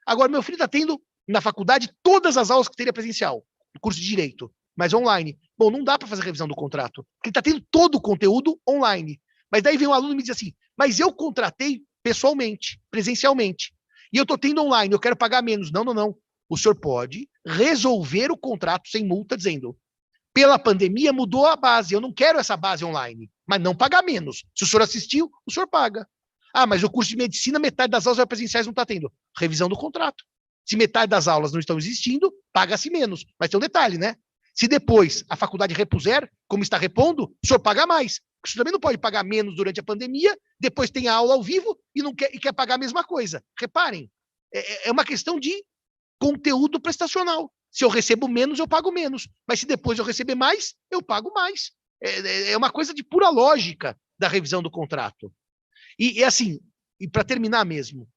S3: Agora, meu filho está tendo, na faculdade, todas as aulas que teria presencial, no curso de Direito. mas online. Bom, não dá para fazer revisão do contrato, porque está tendo todo o conteúdo online. Mas daí vem um aluno e me diz assim, mas eu contratei pessoalmente, presencialmente, e eu estou tendo online, eu quero pagar menos. Não, não, não. O senhor pode resolver o contrato sem multa, dizendo, pela pandemia mudou a base, eu não quero essa base online, mas não pagar menos. Se o senhor assistiu, o senhor paga. Ah, mas o curso de medicina, metade das aulas presenciais não está tendo. Revisão do contrato. Se metade das aulas não estão existindo, paga-se menos. Mas tem um detalhe, né? Se depois a faculdade repuser, como está repondo, o senhor paga mais. O senhor também não pode pagar menos durante a pandemia, depois tem a aula ao vivo e quer pagar a mesma coisa. Reparem, é uma questão de conteúdo prestacional. Se eu recebo menos, eu pago menos. Mas se depois eu receber mais, eu pago mais. É uma coisa de pura lógica da revisão do contrato. E assim, e para terminar mesmo,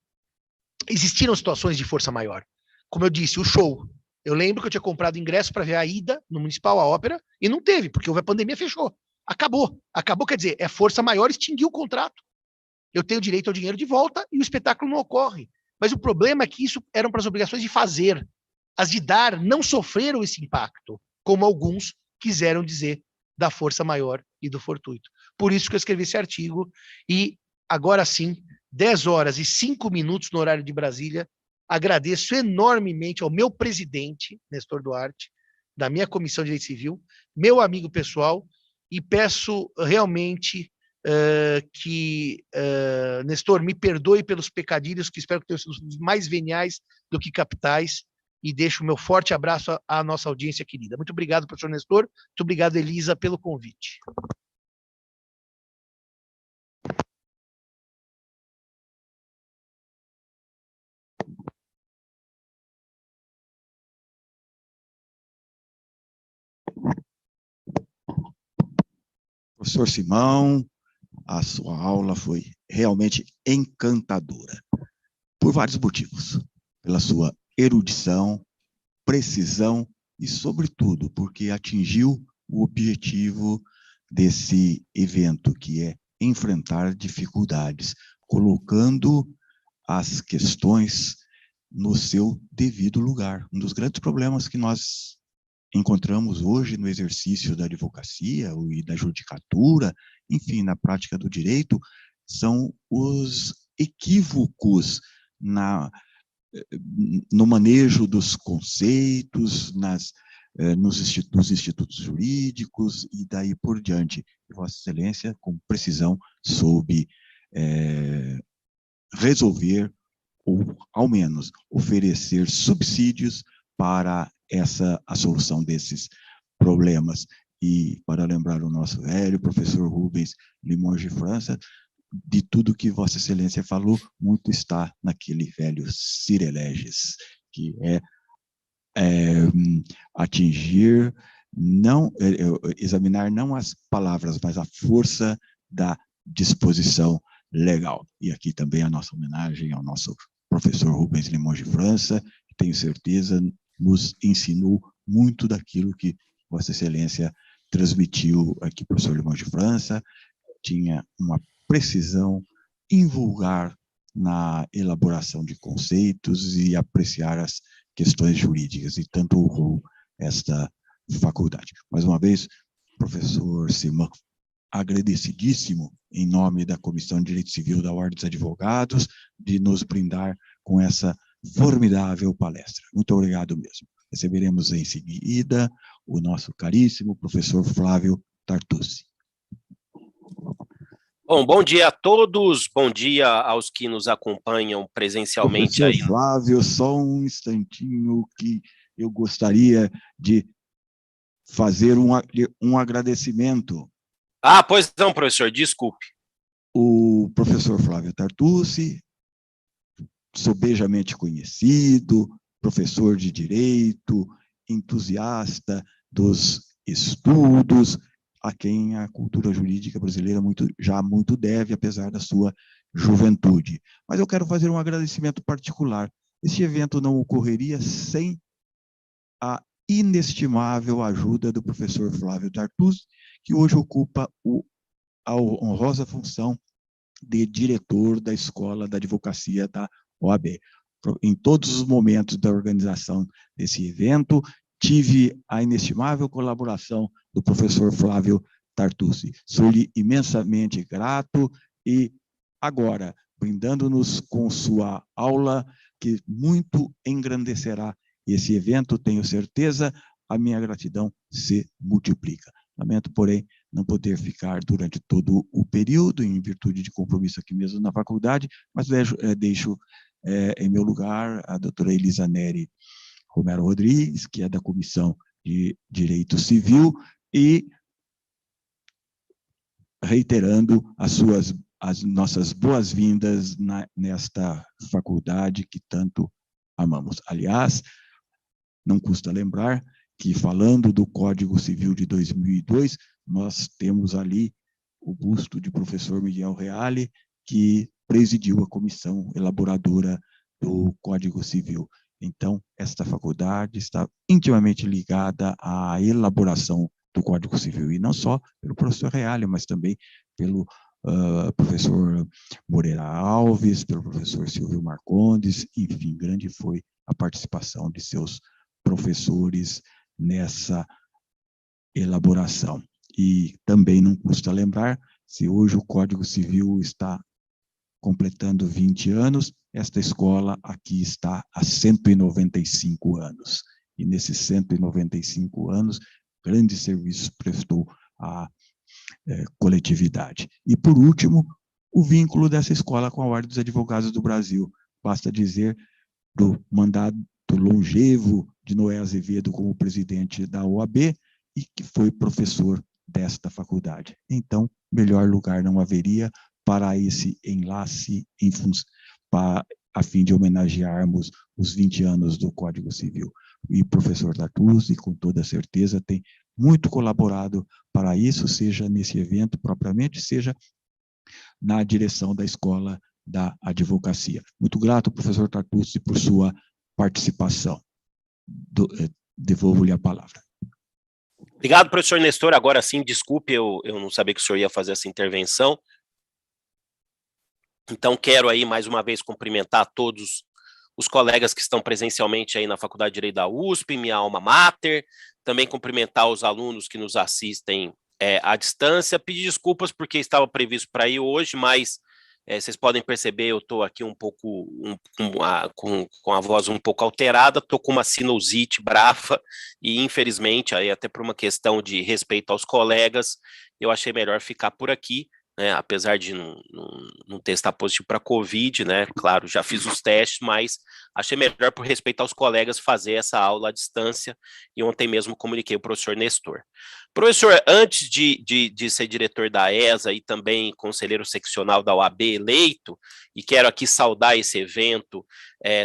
S3: existiram situações de força maior. Como eu disse, o show. Eu lembro que eu tinha comprado ingresso para ver a ida no Municipal, a ópera, e não teve, porque houve a pandemia, fechou. Acabou. Acabou, quer dizer, é força maior, extinguiu o contrato. Eu tenho direito ao dinheiro de volta e o espetáculo não ocorre. Mas o problema é que isso eram para as obrigações de fazer. As de dar não sofreram esse impacto, como alguns quiseram dizer da força maior e do fortuito. Por isso que eu escrevi esse artigo e agora sim, 10 horas e 5 minutos no horário de Brasília, agradeço enormemente ao meu presidente, Nestor Duarte, da minha Comissão de Direito Civil, meu amigo pessoal, e peço realmente que, Nestor, me perdoe pelos pecadilhos, que espero que tenham sido mais veniais do que capitais, e deixo o meu forte abraço à nossa audiência querida. Muito obrigado, professor Nestor, muito obrigado, Elisa, pelo convite.
S4: Professor Simão, a sua aula foi realmente encantadora, por vários motivos. Pela sua erudição, precisão e, sobretudo, porque atingiu o objetivo desse evento, que é enfrentar dificuldades, colocando as questões no seu devido lugar. Um dos grandes problemas que nós encontramos hoje no exercício da advocacia e da judicatura, enfim, na prática do direito, são os equívocos no manejo dos conceitos, nos institutos jurídicos e daí por diante. Vossa Excelência, com precisão, soube resolver, ou ao menos oferecer subsídios para a solução desses problemas. E para lembrar o nosso velho professor Rubens Limões de França, de tudo que Vossa Excelência falou, muito está naquele velho Cire Leges, que é atingir, examinar não as palavras, mas a força da disposição legal. E aqui também a nossa homenagem ao nosso professor Rubens Limões de França, que tenho certeza nos ensinou muito daquilo que Vossa Excelência transmitiu aqui, professor Limões de França, tinha uma precisão invulgar na elaboração de conceitos e apreciar as questões jurídicas, e tanto honrou esta faculdade. Mais uma vez, professor Simão, agradecidíssimo em nome da Comissão de Direito Civil da Ordem dos Advogados, de nos brindar com essa formidável palestra. Muito obrigado mesmo. Receberemos em seguida o nosso caríssimo professor Flávio Tartucci.
S1: Bom dia a todos, bom dia aos que nos acompanham presencialmente.
S4: Professor Flávio, só um instantinho que eu gostaria de fazer um agradecimento.
S1: Ah, pois não, professor, desculpe.
S4: O professor Flávio Tartucci, sobejamente conhecido, professor de direito, entusiasta dos estudos, a quem a cultura jurídica brasileira já muito deve, apesar da sua juventude. Mas eu quero fazer um agradecimento particular. Este evento não ocorreria sem a inestimável ajuda do professor Flávio Tartucci, que hoje ocupa a honrosa função de diretor da Escola da Advocacia da OAB. Em todos os momentos da organização desse evento, tive a inestimável colaboração do professor Flávio Tartucci. Sou-lhe imensamente grato e agora, brindando-nos com sua aula, que muito engrandecerá esse evento, tenho certeza, a minha gratidão se multiplica. Lamento, porém, não poder ficar durante todo o período, em virtude de compromisso aqui mesmo na faculdade, mas deixo em meu lugar a doutora Elisa Neri Romero Rodrigues, que é da Comissão de Direito Civil, e reiterando as nossas boas-vindas nesta faculdade que tanto amamos. Aliás, não custa lembrar que, falando do Código Civil de 2002, nós temos ali o busto de professor Miguel Reale, que presidiu a comissão elaboradora do Código Civil. Então, esta faculdade está intimamente ligada à elaboração do Código Civil, e não só pelo professor Reale, mas também pelo professor Moreira Alves, pelo professor Silvio Marcondes, enfim, grande foi a participação de seus professores nessa elaboração. E também não custa lembrar, se hoje o Código Civil está completando 20 anos, esta escola aqui está há 195 anos. E nesses 195 anos, grandes serviços prestou à coletividade. E, por último, o vínculo dessa escola com a Ordem dos Advogados do Brasil. Basta dizer do mandato longevo de Noé Azevedo como presidente da OAB e que foi professor desta faculdade. Então, melhor lugar não haveria para esse enlace a fim de homenagearmos os 20 anos do Código Civil. E o professor Tartucci, com toda certeza, tem muito colaborado para isso, seja nesse evento propriamente, seja na direção da Escola da Advocacia. Muito grato, professor Tartucci, por sua participação. Devolvo-lhe a palavra.
S1: Obrigado, professor Nestor. Agora sim, desculpe, eu não sabia que o senhor ia fazer essa intervenção. Então, quero aí, mais uma vez, cumprimentar todos os colegas que estão presencialmente aí na Faculdade de Direito da USP, minha alma mater, também cumprimentar os alunos que nos assistem à distância, pedir desculpas porque estava previsto para ir hoje, mas vocês podem perceber, eu estou aqui um pouco com a voz um pouco alterada, estou com uma sinusite brava e, infelizmente, aí até por uma questão de respeito aos colegas, eu achei melhor ficar por aqui. Apesar de não testar positivo para Covid, né? Claro, já fiz os testes, mas achei melhor, por respeito aos colegas, fazer essa aula à distância, e ontem mesmo comuniquei o professor Nestor. Professor, antes de ser diretor da ESA e também conselheiro seccional da OAB eleito, e quero aqui saudar esse evento,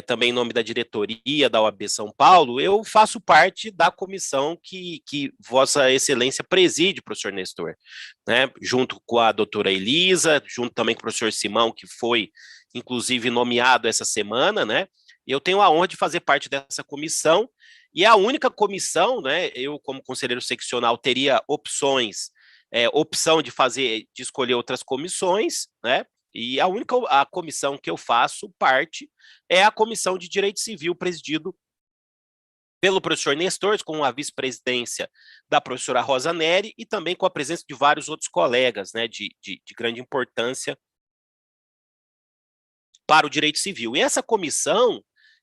S1: também em nome da diretoria da OAB São Paulo, eu faço parte da comissão que Vossa Excelência preside, professor Nestor, né? Junto com a doutora Elisa, junto também com o professor Simão, que foi, inclusive, nomeado essa semana, né? E eu tenho a honra de fazer parte dessa comissão, e é a única comissão, né? Eu, como conselheiro seccional, teria opção de escolher outras comissões, né? E a comissão que eu faço parte é a Comissão de Direito Civil, presidido pelo professor Nestor, com a vice-presidência da professora Rosa Neri e também com a presença de vários outros colegas, né, de grande importância para o direito civil. E essa comissão,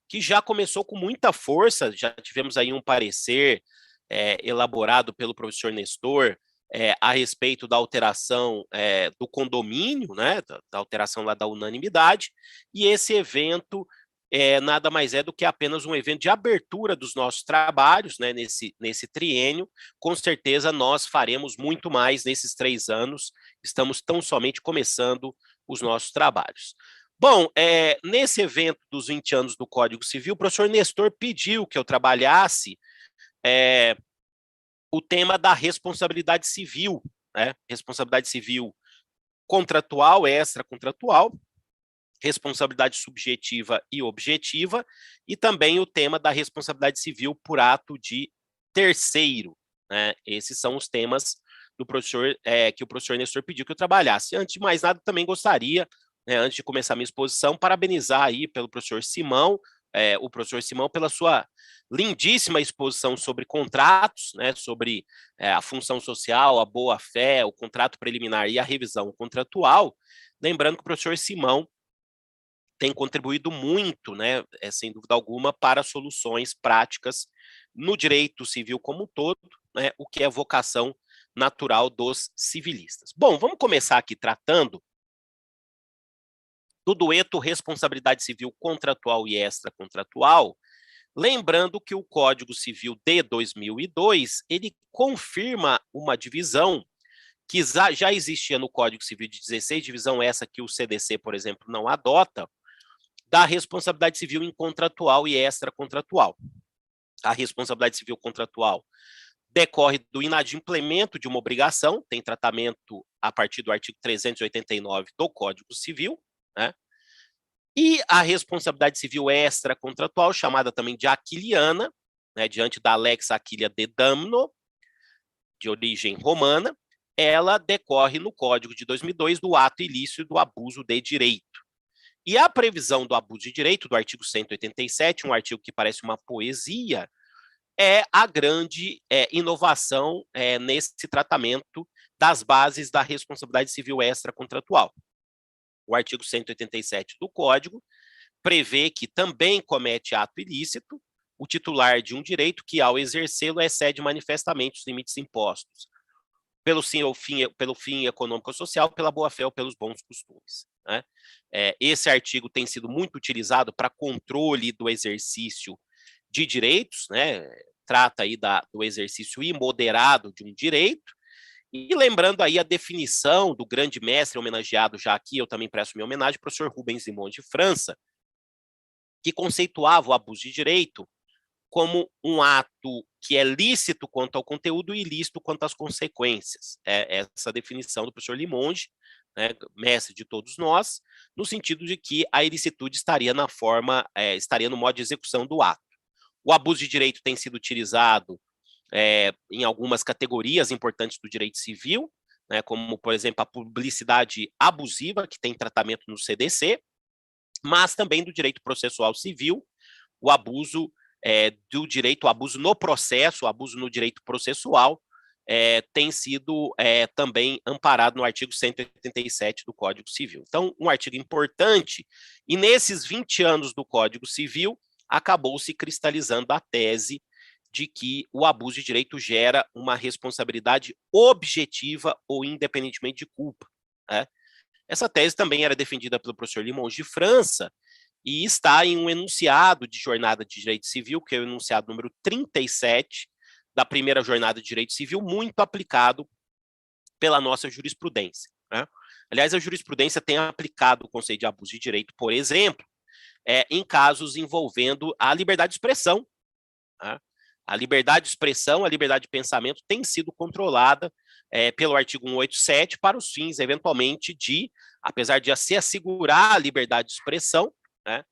S1: que já começou com muita força, já tivemos aí um parecer elaborado pelo professor Nestor a respeito da alteração do condomínio, né, da alteração lá da unanimidade, e esse evento nada mais é do que apenas um evento de abertura dos nossos trabalhos, né, nesse triênio. Com certeza nós faremos muito mais nesses 3 anos, estamos tão somente começando os nossos trabalhos. Bom, nesse evento dos 20 anos do Código Civil, o professor Nestor pediu que eu trabalhasse o tema da responsabilidade civil, né, responsabilidade civil contratual, extracontratual, responsabilidade subjetiva e objetiva, e também o tema da responsabilidade civil por ato de terceiro, né? Esses são os temas do professor que o professor Nestor pediu que eu trabalhasse. Antes de mais nada, também gostaria, né, antes de começar a minha exposição, parabenizar aí pelo professor Simão, o professor Simão pela sua lindíssima exposição sobre contratos, né, sobre a função social, a boa-fé, o contrato preliminar e a revisão contratual. Lembrando que o professor Simão tem contribuído muito, né, sem dúvida alguma, para soluções práticas no direito civil como um todo, né, o que é vocação natural dos civilistas. Bom, vamos começar aqui tratando do dueto responsabilidade civil contratual e extracontratual, lembrando que o Código Civil de 2002, ele confirma uma divisão que já existia no Código Civil de 16, divisão essa que o CDC, por exemplo, não adota, da responsabilidade civil incontratual e extracontratual. A responsabilidade civil contratual decorre do inadimplemento de uma obrigação, tem tratamento a partir do artigo 389 do Código Civil, né? E a responsabilidade civil extracontratual, chamada também de aquiliana, né, diante da Lex Aquilia de Damno, de origem romana, ela decorre no Código de 2002 do ato ilícito do abuso de direito. E a previsão do abuso de direito, do artigo 187, um artigo que parece uma poesia, é a grande inovação nesse tratamento das bases da responsabilidade civil extracontratual. O artigo 187 do Código prevê que também comete ato ilícito o titular de um direito que, ao exercê-lo, excede manifestamente os limites impostos pelo fim econômico ou social, pela boa-fé ou pelos bons costumes. Né? Esse artigo tem sido muito utilizado para controle do exercício de direitos, né? Trata aí do exercício imoderado de um direito, e lembrando aí a definição do grande mestre homenageado já aqui, eu também presto minha homenagem, o professor Rubens Simões de França, que conceituava o abuso de direito como um ato que é lícito quanto ao conteúdo e ilícito quanto às consequências. Essa definição do professor Limonge, né, mestre de todos nós, no sentido de que a ilicitude estaria estaria no modo de execução do ato. O abuso de direito tem sido utilizado em algumas categorias importantes do direito civil, né, como, por exemplo, a publicidade abusiva, que tem tratamento no CDC, mas também do direito processual civil, o abuso do direito, o abuso no processo, o abuso no direito processual, tem sido também amparado no artigo 187 do Código Civil. Então, um artigo importante, e nesses 20 anos do Código Civil, acabou se cristalizando a tese de que o abuso de direito gera uma responsabilidade objetiva ou independentemente de culpa. Né? Essa tese também era defendida pelo professor Limonge de França e está em um enunciado de jornada de direito civil, que é o enunciado número 37 da primeira jornada de direito civil, muito aplicado pela nossa jurisprudência. Né? Aliás, a jurisprudência tem aplicado o conceito de abuso de direito, por exemplo, em casos envolvendo a liberdade de expressão. Né? A liberdade de expressão, a liberdade de pensamento tem sido controlada pelo artigo 187 para os fins, eventualmente, apesar de se assegurar a liberdade de expressão, né,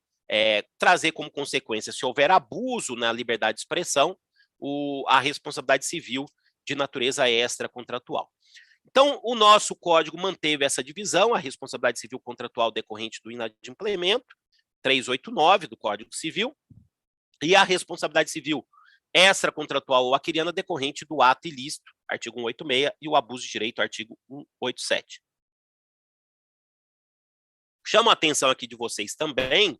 S1: trazer como consequência, se houver abuso na liberdade de expressão, a responsabilidade civil de natureza extracontratual. Então, o nosso código manteve essa divisão, a responsabilidade civil contratual decorrente do inadimplemento, 389 do Código Civil, e a responsabilidade civil extracontratual ou aquiliana decorrente do ato ilícito, artigo 186, e o abuso de direito, artigo 187. Chamo a atenção aqui de vocês também,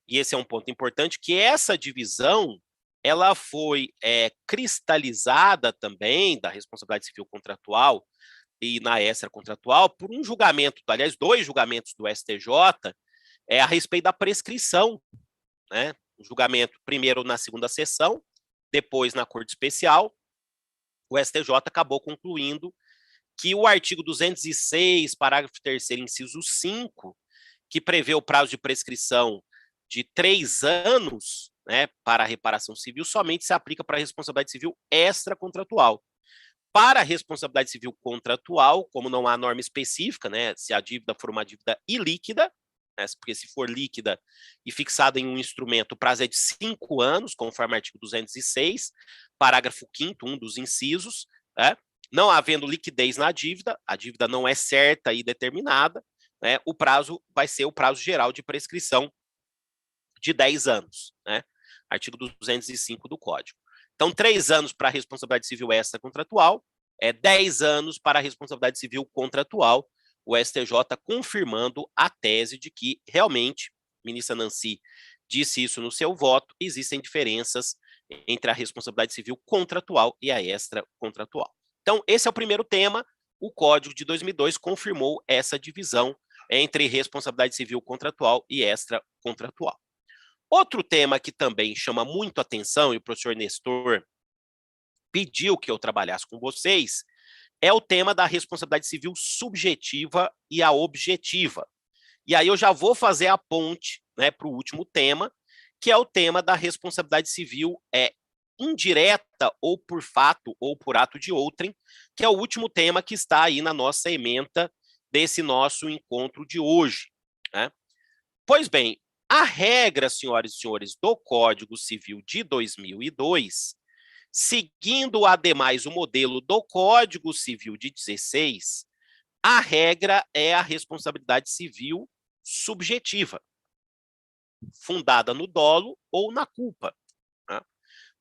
S1: e esse é um ponto importante, que essa divisão ela foi cristalizada também da responsabilidade civil contratual e na extracontratual por um julgamento, aliás, 2 julgamentos do STJ a respeito da prescrição, né? O julgamento primeiro na segunda sessão, depois na Corte Especial, o STJ acabou concluindo que o artigo 206, parágrafo 3º, inciso 5, que prevê o prazo de prescrição de 3 anos, né, para a reparação civil, somente se aplica para a responsabilidade civil extracontratual. Para a responsabilidade civil contratual, como não há norma específica, né, se a dívida for uma dívida ilíquida, né, porque se for líquida e fixada em um instrumento, o prazo é de 5 anos, conforme o artigo 206, parágrafo 5º, um dos incisos, né, não havendo liquidez na dívida, a dívida não é certa e determinada, né, o prazo vai ser o prazo geral de prescrição de 10 anos, né? Artigo 205 do Código. Então, 3 anos para a responsabilidade civil extracontratual, 10 anos para a responsabilidade civil contratual, o STJ confirmando a tese de que, realmente, a ministra Nancy disse isso no seu voto, existem diferenças entre a responsabilidade civil contratual e a extracontratual. Então, esse é o primeiro tema. O Código de 2002 confirmou essa divisão entre responsabilidade civil contratual e extracontratual. Outro tema que também chama muito atenção, e o professor Nestor pediu que eu trabalhasse com vocês, é o tema da responsabilidade civil subjetiva e a objetiva. E aí eu já vou fazer a ponte, né, para o último tema, que é o tema da responsabilidade civil indireta, ou por fato, ou por ato de outrem, que é o último tema que está aí na nossa ementa desse nosso encontro de hoje, né? Pois bem, a regra, senhoras e senhores, do Código Civil de 2002, seguindo ademais o modelo do Código Civil de 16, a regra é a responsabilidade civil subjetiva, fundada no dolo ou na culpa, né?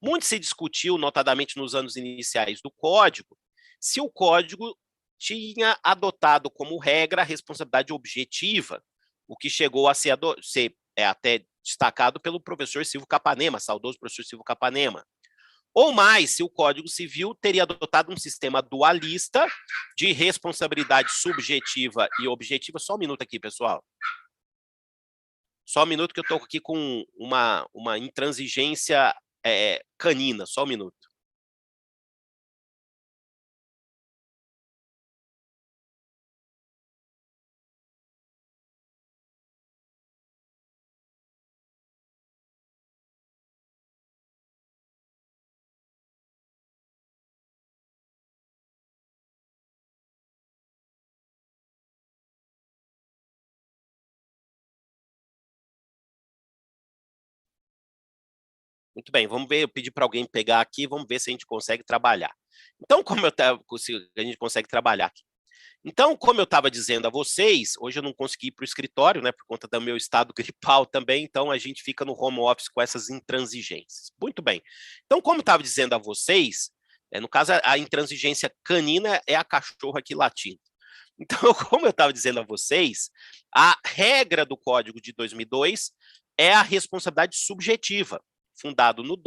S1: Muito se discutiu, notadamente nos anos iniciais do Código, se o Código tinha adotado como regra a responsabilidade objetiva, o que chegou a ser até destacado pelo professor Silvio Capanema, saudoso professor Silvio Capanema. Ou mais, se o Código Civil teria adotado um sistema dualista de responsabilidade subjetiva e objetiva. Só um minuto aqui, pessoal. Só um minuto que eu estou aqui com uma intransigência canina. Só um minuto. Muito bem, vamos ver, eu pedi para alguém pegar aqui, vamos ver se a gente consegue trabalhar. Então, a gente consegue trabalhar aqui. Então, como eu estava dizendo a vocês, hoje eu não consegui ir para o escritório, né, por conta do meu estado gripal também, então a gente fica no home office com essas intransigências. Muito bem. Então, como eu estava dizendo a vocês, no caso, a intransigência canina é a cachorra aqui latindo. Então, como eu estava dizendo a vocês, a regra do Código de 2002 é a responsabilidade subjetiva, fundada no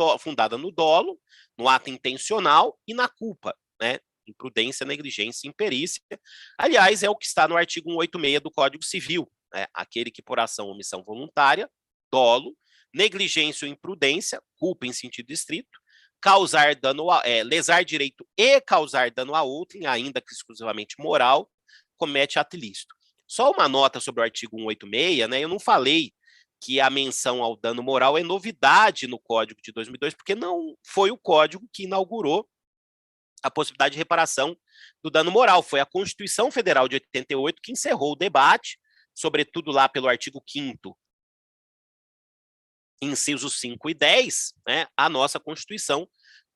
S1: dolo, no ato intencional e na culpa, né? Imprudência, negligência e imperícia. Aliás, é o que está no artigo 186 do Código Civil, né? Aquele que por ação ou omissão voluntária, dolo, negligência ou imprudência, culpa em sentido estrito, causar dano, lesar direito e causar dano a outrem, ainda que exclusivamente moral, comete ato ilícito. Só uma nota sobre o artigo 186, né? Eu não falei que a menção ao dano moral é novidade no Código de 2002, porque não foi o Código que inaugurou a possibilidade de reparação do dano moral. Foi a Constituição Federal de 88 que encerrou o debate, sobretudo lá pelo artigo 5º, incisos 5 e 10, né, a nossa Constituição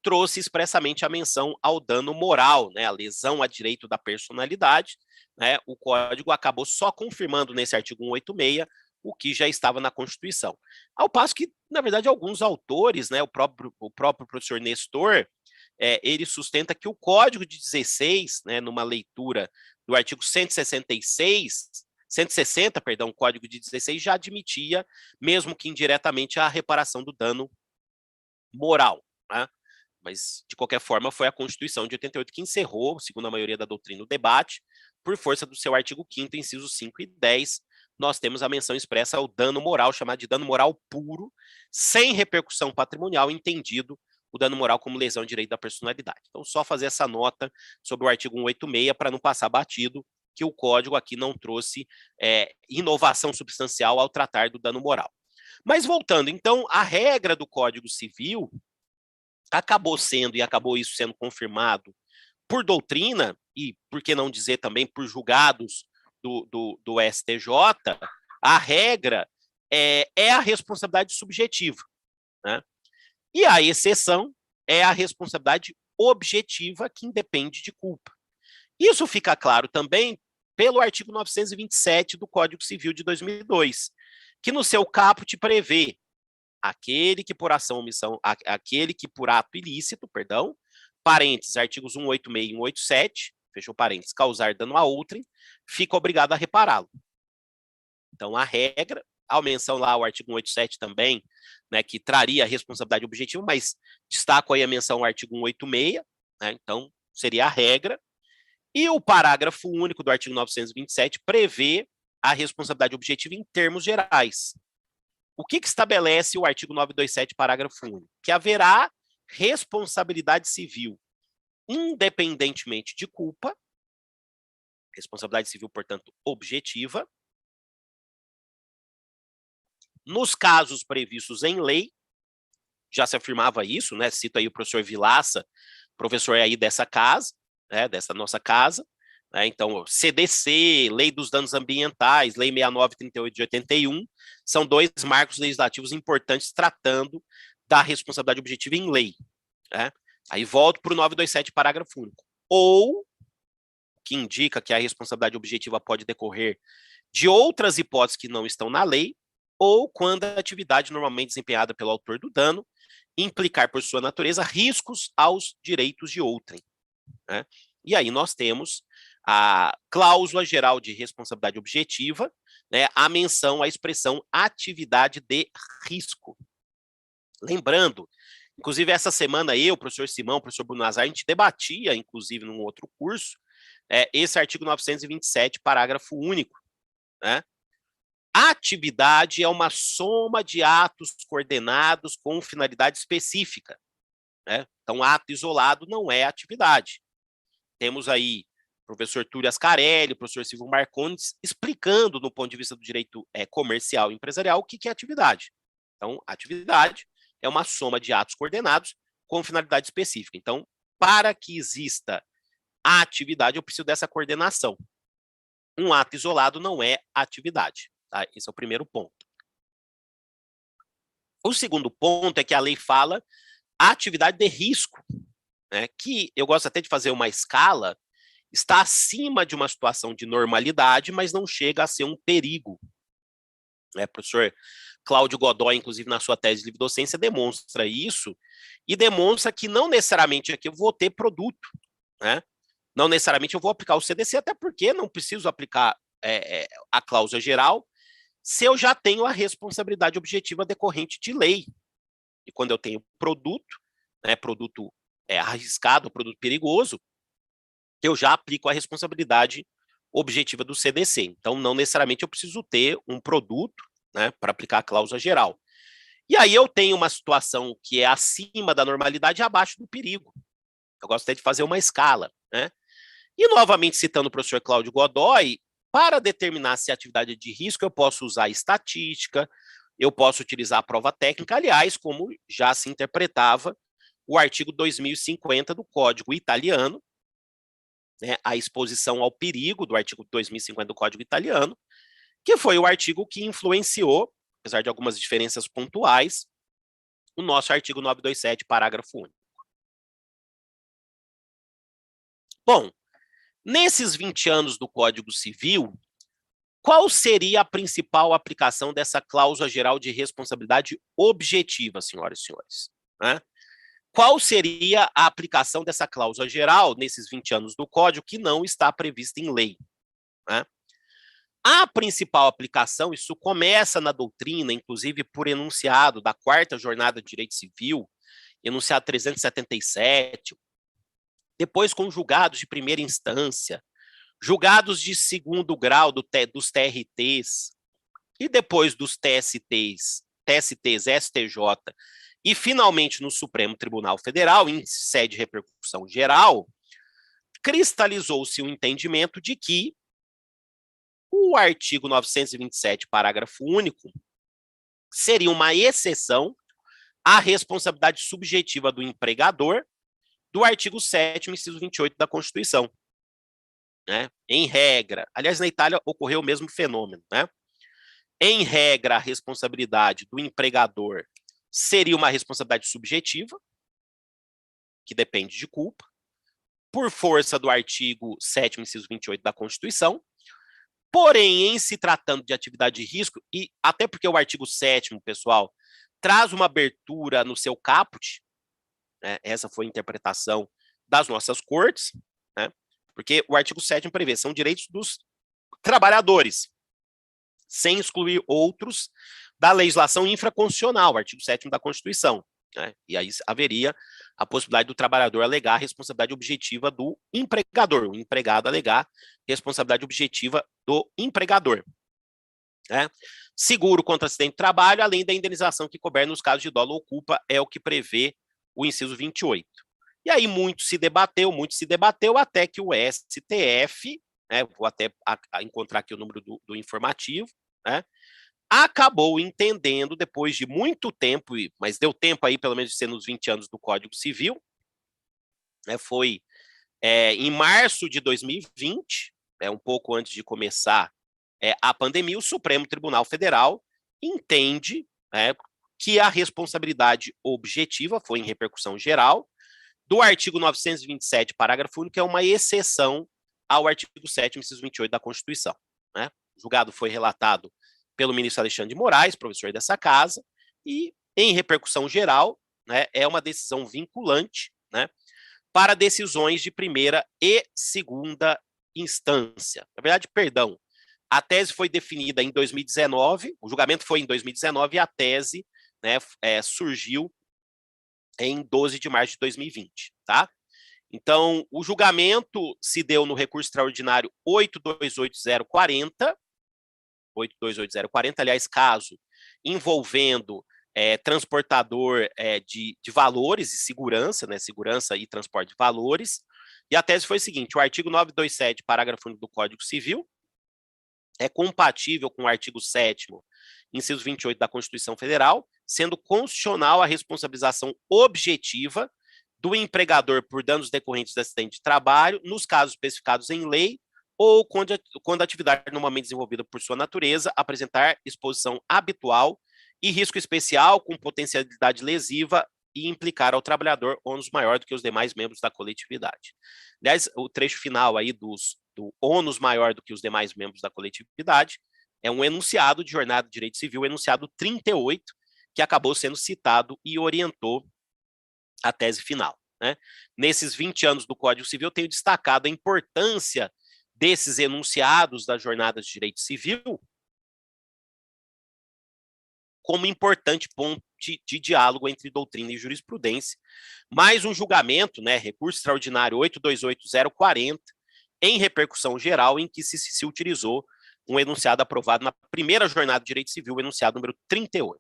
S1: trouxe expressamente a menção ao dano moral, né, a lesão a direito da personalidade, né, o Código acabou só confirmando nesse artigo 186 o que já estava na Constituição. Ao passo que, na verdade, alguns autores, né, o próprio professor Nestor, ele sustenta que o Código de 16, né, numa leitura do artigo 160, perdão, o Código de 16 já admitia, mesmo que indiretamente, a reparação do dano moral, né? Mas, de qualquer forma, foi a Constituição de 88 que encerrou, segundo a maioria da doutrina, o debate, por força do seu artigo 5º, incisos 5 e 10, nós temos a menção expressa ao dano moral, chamado de dano moral puro, sem repercussão patrimonial, entendido o dano moral como lesão de direito da personalidade. Então, só fazer essa nota sobre o artigo 186 para não passar batido que o Código aqui não trouxe inovação substancial ao tratar do dano moral. Mas voltando, então, a regra do Código Civil acabou isso sendo confirmado por doutrina, e por que não dizer também por julgados do STJ, a regra é a responsabilidade subjetiva, né? E a exceção é a responsabilidade objetiva, que independe de culpa. Isso fica claro também pelo artigo 927 do Código Civil de 2002, que no seu caput prevê aquele que por ação ou omissão, aquele que por ato ilícito, perdão, parênteses, artigos 186 e 187, fechou parênteses, causar dano a outrem, fica obrigado a repará-lo. Então, a regra, a menção lá ao artigo 187 também, né, que traria a responsabilidade objetiva, mas destaco aí a menção ao artigo 186, né, então seria a regra, e o parágrafo único do artigo 927 prevê a responsabilidade objetiva em termos gerais. O que estabelece o artigo 927, parágrafo único? Que haverá responsabilidade civil, independentemente de culpa, responsabilidade civil, portanto, objetiva, nos casos previstos em lei, já se afirmava isso, né? Cito aí o professor Vilaça, professor aí dessa casa, né? Dessa nossa casa, né? Então, CDC, Lei dos Danos Ambientais, Lei 6938 de 81, são dois marcos legislativos importantes tratando da responsabilidade objetiva em lei, né? Aí volto para o 927, parágrafo único. Ou, que indica que a responsabilidade objetiva pode decorrer de outras hipóteses que não estão na lei, ou quando a atividade normalmente desempenhada pelo autor do dano implicar por sua natureza riscos aos direitos de outrem, né? E aí nós temos a cláusula geral de responsabilidade objetiva, né, a menção à expressão atividade de risco. Lembrando, inclusive essa semana eu, professor Simão, professor Bruno Nazar, a gente debatia, inclusive num outro curso, esse artigo 927, parágrafo único, né? A atividade é uma soma de atos coordenados com finalidade específica, né? Então, ato isolado não é atividade. Temos aí o professor Túlio Ascarelli, o professor Silvio Marcondes, explicando, no ponto de vista do direito comercial e empresarial, o que é atividade. Então, atividade é uma soma de atos coordenados com finalidade específica. Então, para que exista a atividade, eu preciso dessa coordenação. Um ato isolado não é atividade. Tá? Esse é o primeiro ponto. O segundo ponto é que a lei fala a atividade de risco, né, que eu gosto até de fazer uma escala, está acima de uma situação de normalidade, mas não chega a ser um perigo. Professor Cláudio Godoy, inclusive na sua tese de livre docência, demonstra isso, e demonstra que não necessariamente aqui eu vou ter produto, né? Não necessariamente eu vou aplicar o CDC, até porque não preciso aplicar a cláusula geral, se eu já tenho a responsabilidade objetiva decorrente de lei. E quando eu tenho produto, né, produto arriscado, produto perigoso, eu já aplico a responsabilidade objetiva do CDC. Então, não necessariamente eu preciso ter um produto, né, para aplicar a cláusula geral. E aí eu tenho uma situação que é acima da normalidade e abaixo do perigo. Eu gosto até de fazer uma escala, né? E, novamente, citando o professor Cláudio Godoy, para determinar se a atividade é de risco, eu posso usar estatística, eu posso utilizar a prova técnica, aliás, como já se interpretava o artigo 2050 do Código Italiano, né, a exposição ao perigo do artigo 2050 do Código Italiano, que foi o artigo que influenciou, apesar de algumas diferenças pontuais, o nosso artigo 927, parágrafo único. Bom, nesses 20 anos do Código Civil, qual seria a principal aplicação dessa cláusula geral de responsabilidade objetiva, senhoras e senhores? Né? Qual seria a aplicação dessa cláusula geral nesses 20 anos do Código que não está prevista em lei? Né? A principal aplicação, isso começa na doutrina, inclusive por enunciado da 4ª Jornada de Direito Civil, enunciado 377, depois com julgados de primeira instância, julgados de segundo grau dos TRTs, e depois dos TSTs, STJ, e finalmente no Supremo Tribunal Federal, em sede de repercussão geral, cristalizou-se o entendimento de que o artigo 927, parágrafo único, seria uma exceção à responsabilidade subjetiva do empregador do artigo 7º, inciso 28 da Constituição. Né? Em regra, aliás, na Itália ocorreu o mesmo fenômeno, né? Em regra, a responsabilidade do empregador seria uma responsabilidade subjetiva, que depende de culpa, por força do artigo 7º, inciso 28 da Constituição. Porém, em se tratando de atividade de risco, e até porque o artigo 7º, pessoal, traz uma abertura no seu caput, né? Essa foi a interpretação das nossas cortes, né? Porque o artigo 7º prevê, são direitos dos trabalhadores, sem excluir outros da legislação infraconstitucional, artigo 7º da Constituição, né? E aí haveria a possibilidade do trabalhador alegar a responsabilidade objetiva do empregador, o empregado alegar responsabilidade objetiva do empregador, né? Seguro contra acidente de trabalho, além da indenização que couber nos casos de dolo ou culpa, é o que prevê o inciso 28. E aí muito se debateu, até que o STF, né, vou até encontrar aqui o número do informativo, né, acabou entendendo, depois de muito tempo, mas deu tempo aí, pelo menos de ser nos 20 anos do Código Civil, né, foi em março de 2020, um pouco antes de começar a pandemia, o Supremo Tribunal Federal entende, né, que a responsabilidade objetiva foi em repercussão geral do artigo 927, parágrafo único, que é uma exceção ao artigo 7º, inciso 28 da Constituição, né? O julgado foi relatado pelo ministro Alexandre de Moraes, professor dessa casa, e em repercussão geral, né, é uma decisão vinculante, né, para decisões de primeira e segunda instância. Na verdade, perdão, a tese foi definida em 2019, o julgamento foi em 2019 e a tese, né, surgiu em 12 de março de 2020, tá? Então, o julgamento se deu no recurso extraordinário 828040, aliás, caso envolvendo transportador de valores e segurança, né, segurança e transporte de valores, e a tese foi o seguinte: o artigo 927, parágrafo único do Código Civil, é compatível com o artigo 7º, inciso 28 da Constituição Federal, sendo constitucional a responsabilização objetiva do empregador por danos decorrentes de acidente de trabalho, nos casos especificados em lei, ou quando a atividade normalmente desenvolvida por sua natureza apresentar exposição habitual e risco especial com potencialidade lesiva e implicar ao trabalhador ônus maior do que os demais membros da coletividade. Aliás, o trecho final aí do ônus maior do que os demais membros da coletividade é um enunciado de Jornada de Direito Civil, enunciado 38, que acabou sendo citado e orientou a tese final, né? Nesses 20 anos do Código Civil, eu tenho destacado a importância desses enunciados das jornadas de direito civil como importante ponto de diálogo entre doutrina e jurisprudência, mais um julgamento, né, recurso extraordinário 828040, em repercussão geral, em que se utilizou um enunciado aprovado na primeira jornada de direito civil, o enunciado número 38.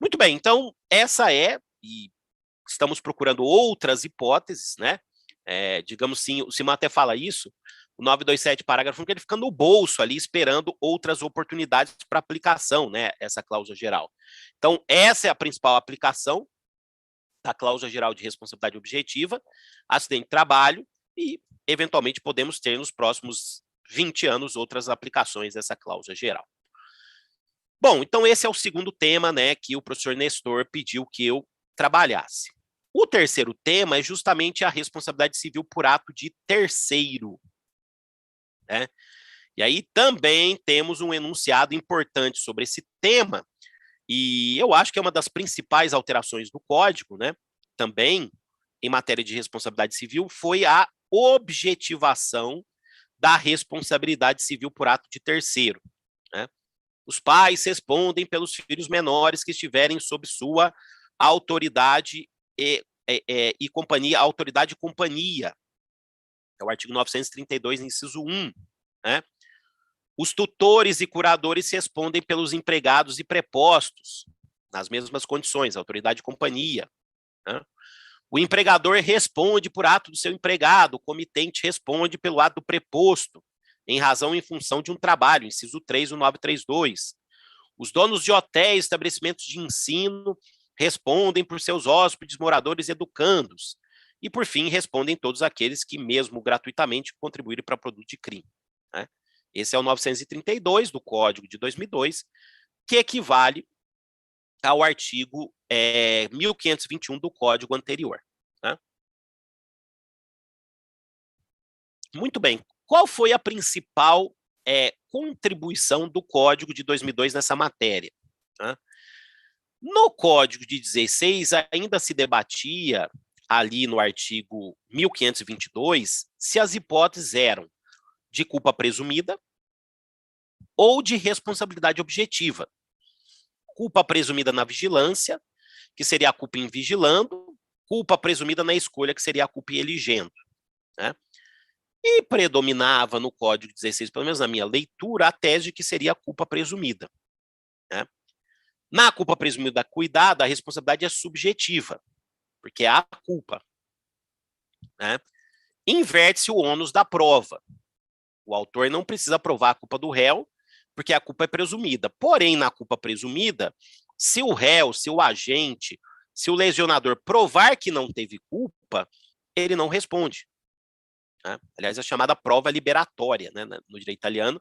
S1: Muito bem, então essa e estamos procurando outras hipóteses, né? Digamos assim, o Simão até fala isso, o 927, parágrafo 1, ele fica no bolso ali, esperando outras oportunidades para aplicação, né? Essa cláusula geral. Então, essa é a principal aplicação da cláusula geral de responsabilidade objetiva, acidente de trabalho, e, eventualmente, podemos ter nos próximos 20 anos outras aplicações dessa cláusula geral. Bom, então esse é o segundo tema, né, que o professor Nestor pediu que eu trabalhasse. O terceiro tema é justamente a responsabilidade civil por ato de terceiro, né? E aí também temos um enunciado importante sobre esse tema, e eu acho que é uma das principais alterações do Código, né, também em matéria de responsabilidade civil, foi a objetivação da responsabilidade civil por ato de terceiro, né? Os pais respondem pelos filhos menores que estiverem sob sua autoridade e companhia, autoridade e companhia. É o artigo 932, inciso 1, né? Os tutores e curadores respondem pelos empregados e prepostos, nas mesmas condições, autoridade e companhia, né? O empregador responde por ato do seu empregado, o comitente responde pelo ato do preposto, em razão e em função de um trabalho, inciso 3, o 932. Os donos de hotéis, estabelecimentos de ensino, respondem por seus hóspedes, moradores e educandos. E, por fim, respondem todos aqueles que, mesmo gratuitamente, contribuírem para produto de crime, né? Esse é o 932 do Código de 2002, que equivale ao artigo 1521 do Código anterior, né? Muito bem. Qual foi a principal contribuição do Código de 2002 nessa matéria, né? No Código de 16, ainda se debatia, ali no artigo 1522, se as hipóteses eram de culpa presumida ou de responsabilidade objetiva. Culpa presumida na vigilância, que seria a culpa em vigilando, culpa presumida na escolha, que seria a culpa em eligendo, né? E predominava no Código 16, pelo menos na minha leitura, a tese de que seria a culpa presumida, né? Na culpa presumida cuidado, a responsabilidade é subjetiva, porque é a culpa, né? Inverte-se o ônus da prova. O autor não precisa provar a culpa do réu, porque a culpa é presumida. Porém, na culpa presumida, se o réu, se o agente, se o lesionador provar que não teve culpa, ele não responde, né? Aliás, é chamada prova liberatória, né? No direito italiano,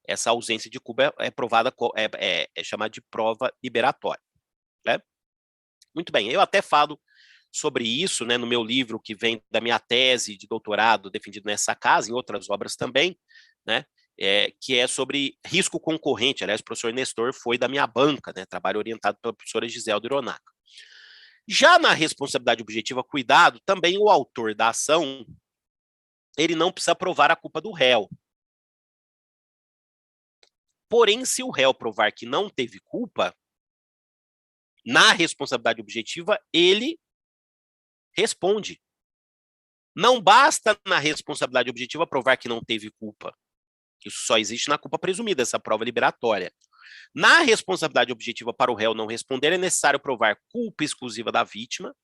S1: essa ausência de culpa é provada, é chamada de prova liberatória, né? Muito bem, eu até falo sobre isso, né, no meu livro que vem da minha tese de doutorado defendido nessa casa, em outras obras também, né, que é sobre risco concorrente. Aliás, o professor Nestor foi da minha banca, né, trabalho orientado pela professora Giselda Hironaga. Já na responsabilidade objetiva cuidado, também o autor da ação, ele não precisa provar a culpa do réu. Porém, se o réu provar que não teve culpa, na responsabilidade objetiva, ele responde. Não basta na responsabilidade objetiva provar que não teve culpa. Isso só existe na culpa presumida, essa prova liberatória. Na responsabilidade objetiva para o réu não responder, é necessário provar culpa exclusiva da vítima,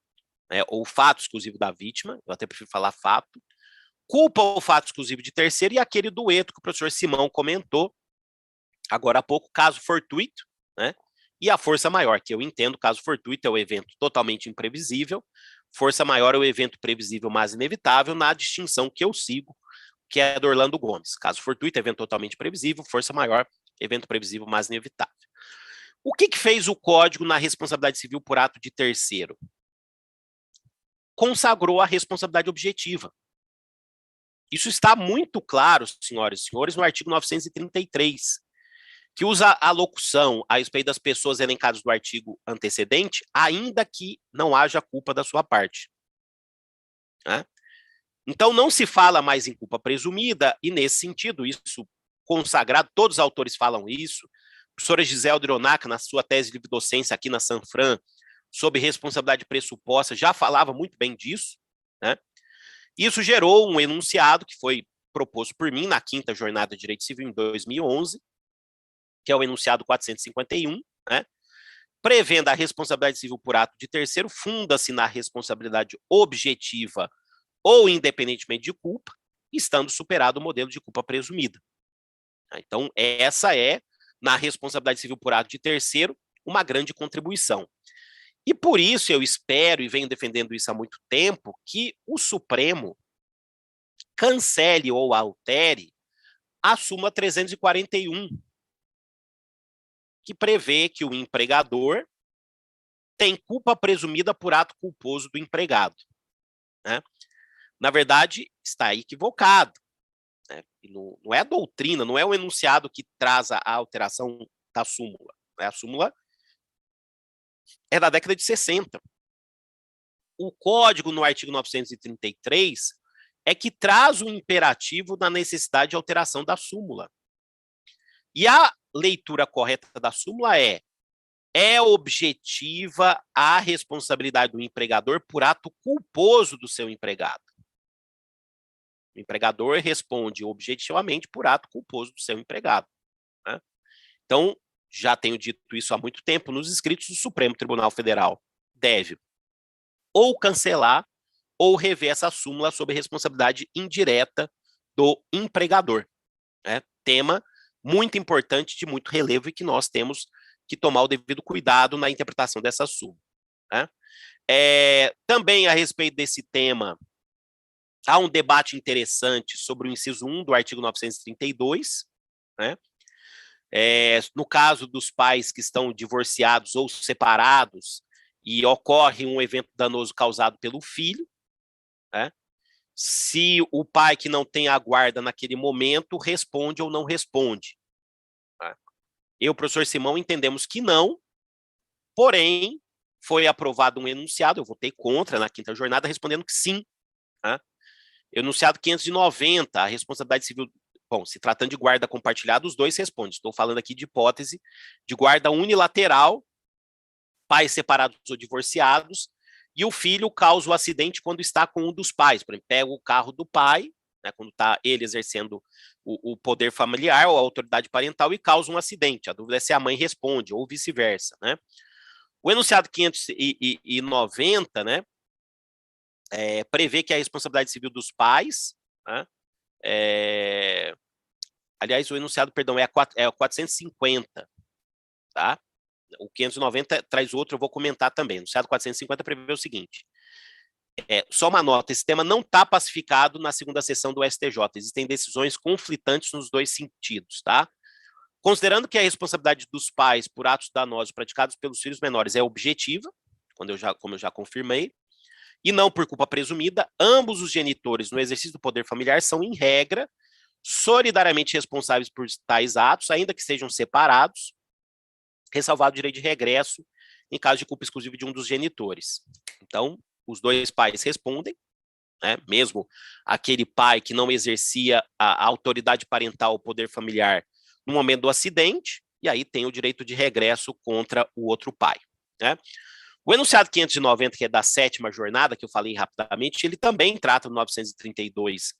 S1: né, ou fato exclusivo da vítima, eu até prefiro falar fato, culpa ou fato exclusivo de terceiro, e aquele dueto que o professor Simão comentou agora há pouco, caso fortuito, né, e a força maior, que eu entendo, caso fortuito é o evento totalmente imprevisível, força maior é o evento previsível, mas inevitável, na distinção que eu sigo, que é do Orlando Gomes. Caso fortuito, evento totalmente previsível, força maior, evento previsível, mas inevitável. O que fez o Código na responsabilidade civil por ato de terceiro? Consagrou a responsabilidade objetiva. Isso está muito claro, senhoras e senhores, no artigo 933, que usa a locução a respeito das pessoas elencadas do artigo antecedente, ainda que não haja culpa da sua parte, né? Então, não se fala mais em culpa presumida, e nesse sentido, isso consagrado, todos os autores falam isso. A professora Giselda Hironaga, na sua tese de livre docência aqui na Sanfran, sobre responsabilidade pressuposta, já falava muito bem disso, né? Isso gerou um enunciado que foi proposto por mim na 5ª Jornada de Direito Civil em 2011, que é o enunciado 451, né? Prevendo a responsabilidade civil por ato de terceiro, funda-se na responsabilidade objetiva ou independentemente de culpa, estando superado o modelo de culpa presumida. Então, essa é, na responsabilidade civil por ato de terceiro, uma grande contribuição. E por isso eu espero, e venho defendendo isso há muito tempo, que o Supremo cancele ou altere a súmula 341, que prevê que o empregador tem culpa presumida por ato culposo do empregado, né? Na verdade, está equivocado, né? Não é a doutrina, não é o enunciado que traz a alteração da súmula, né? A súmula é da década de 60. O Código, no artigo 933, é que traz o imperativo da necessidade de alteração da súmula. E a leitura correta da súmula é objetiva a responsabilidade do empregador por ato culposo do seu empregado. O empregador responde objetivamente por ato culposo do seu empregado, né? Então, já tenho dito isso há muito tempo, nos escritos do Supremo Tribunal Federal deve ou cancelar ou rever essa súmula sob responsabilidade indireta do empregador, né? Tema muito importante, de muito relevo, e que nós temos que tomar o devido cuidado na interpretação dessa súmula, né? Também a respeito desse tema, há um debate interessante sobre o inciso 1 do artigo 932, né? No caso dos pais que estão divorciados ou separados e ocorre um evento danoso causado pelo filho, né? Se o pai que não tem a guarda naquele momento responde ou não responde, né? Eu, professor Simão, entendemos que não, porém, foi aprovado um enunciado, eu votei contra na quinta jornada, respondendo que sim. Né? Enunciado 590, a responsabilidade civil, bom, se tratando de guarda compartilhada, os dois respondem. Estou falando aqui de hipótese de guarda unilateral, pais separados ou divorciados, e o filho causa o acidente quando está com um dos pais. Por exemplo, pega o carro do pai, né, quando está ele exercendo o poder familiar ou a autoridade parental e causa um acidente. A dúvida é se a mãe responde, ou vice-versa. Né? O enunciado 590, né, prevê que a responsabilidade civil dos pais, né, aliás, o enunciado, perdão, é o 450, tá? O 590 traz outro, eu vou comentar também. O enunciado 450 prevê o seguinte, só uma nota, esse tema não está pacificado na segunda sessão do STJ, existem decisões conflitantes nos dois sentidos, tá? Considerando que a responsabilidade dos pais por atos danosos praticados pelos filhos menores é objetiva, como eu já confirmei, e não por culpa presumida, ambos os genitores no exercício do poder familiar são, em regra, solidariamente responsáveis por tais atos, ainda que sejam separados, ressalvado o direito de regresso em caso de culpa exclusiva de um dos genitores. Então, os dois pais respondem, né? Mesmo aquele pai que não exercia a autoridade parental, o poder familiar, no momento do acidente, e aí tem o direito de regresso contra o outro pai. Né? O enunciado 590, que é da 7ª jornada, que eu falei rapidamente, ele também trata do 932,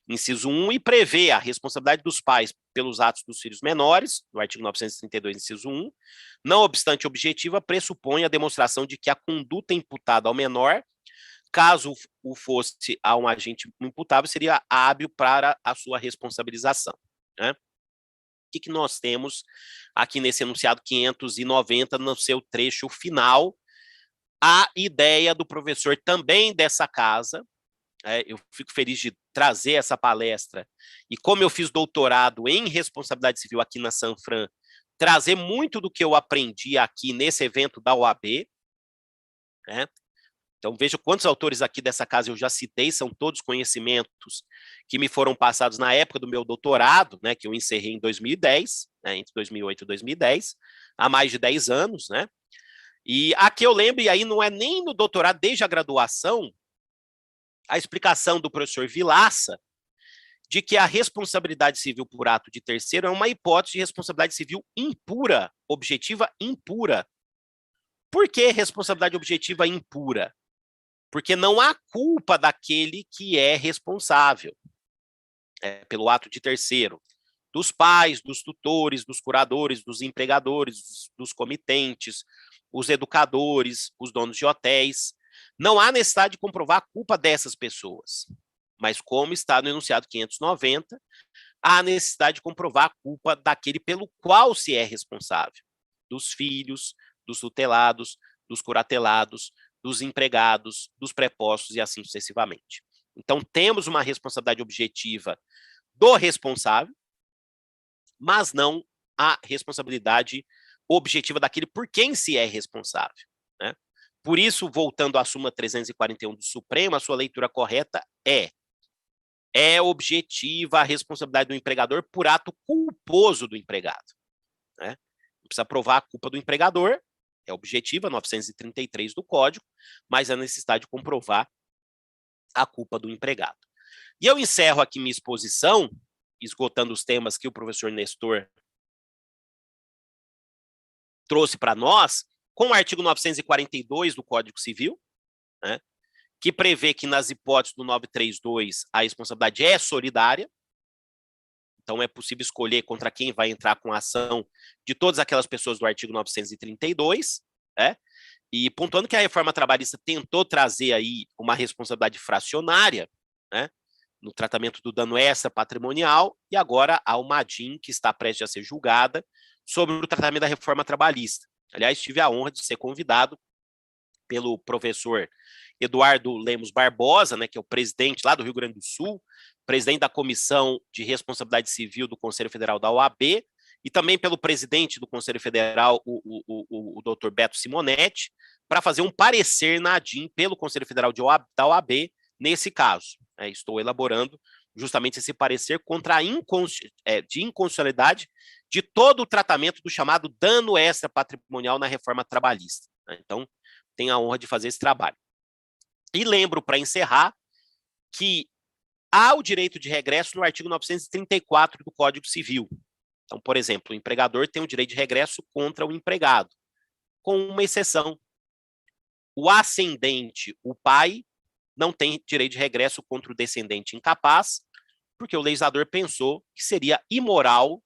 S1: inciso 1, e prevê a responsabilidade dos pais pelos atos dos filhos menores, no artigo 932, inciso 1, não obstante objetiva, pressupõe a demonstração de que a conduta imputada ao menor, caso o fosse a um agente imputável, seria hábil para a sua responsabilização. Né? O que nós temos aqui nesse enunciado 590, no seu trecho final? A ideia do professor também dessa casa, eu fico feliz de trazer essa palestra, e como eu fiz doutorado em responsabilidade civil aqui na Sanfran, trazer muito do que eu aprendi aqui nesse evento da OAB, né? Então, veja quantos autores aqui dessa casa eu já citei, são todos conhecimentos que me foram passados na época do meu doutorado, né, que eu encerrei em 2010, né, entre 2008 e 2010, há mais de 10 anos, né? E aqui eu lembro, e aí não é nem no doutorado, desde a graduação, a explicação do professor Vilaça de que a responsabilidade civil por ato de terceiro é uma hipótese de responsabilidade civil impura, objetiva impura. Por que responsabilidade objetiva impura? Porque não há culpa daquele que é responsável pelo ato de terceiro. Dos pais, dos tutores, dos curadores, dos empregadores, dos comitentes, os educadores, os donos de hotéis. Não há necessidade de comprovar a culpa dessas pessoas. Mas como está no enunciado 590, há necessidade de comprovar a culpa daquele pelo qual se é responsável. Dos filhos, dos tutelados, dos curatelados, dos empregados, dos prepostos e assim sucessivamente. Então, temos uma responsabilidade objetiva do responsável, mas não a responsabilidade objetiva daquele por quem se é responsável. Né? Por isso, voltando à súmula 341 do Supremo, a sua leitura correta é objetiva a responsabilidade do empregador por ato culposo do empregado. Né? Não precisa provar a culpa do empregador, é objetiva, 933 do Código, mas a necessidade de comprovar a culpa do empregado. E eu encerro aqui minha exposição, esgotando os temas que o professor Nestor trouxe para nós, com o artigo 942 do Código Civil, né, que prevê que nas hipóteses do 932 a responsabilidade é solidária, então é possível escolher contra quem vai entrar com a ação de todas aquelas pessoas do artigo 932, né, e pontuando que a reforma trabalhista tentou trazer aí uma responsabilidade fracionária, né, no tratamento do dano extra patrimonial, e agora há uma ADIM que está prestes a ser julgada sobre o tratamento da reforma trabalhista. Aliás, tive a honra de ser convidado pelo professor Eduardo Lemos Barbosa, né, que é o presidente lá do Rio Grande do Sul, presidente da Comissão de Responsabilidade Civil do Conselho Federal da OAB, e também pelo presidente do Conselho Federal, o doutor Beto Simonetti, para fazer um parecer na ADIM pelo Conselho Federal da OAB nesse caso. Estou elaborando justamente esse parecer contra a inconstitucionalidade de todo o tratamento do chamado dano extra patrimonial na reforma trabalhista. Né? Então, tenho a honra de fazer esse trabalho. E lembro, para encerrar, que há o direito de regresso no artigo 934 do Código Civil. Então, por exemplo, o empregador tem o direito de regresso contra o empregado, com uma exceção. O ascendente, o pai, não tem direito de regresso contra o descendente incapaz, porque o legislador pensou que seria imoral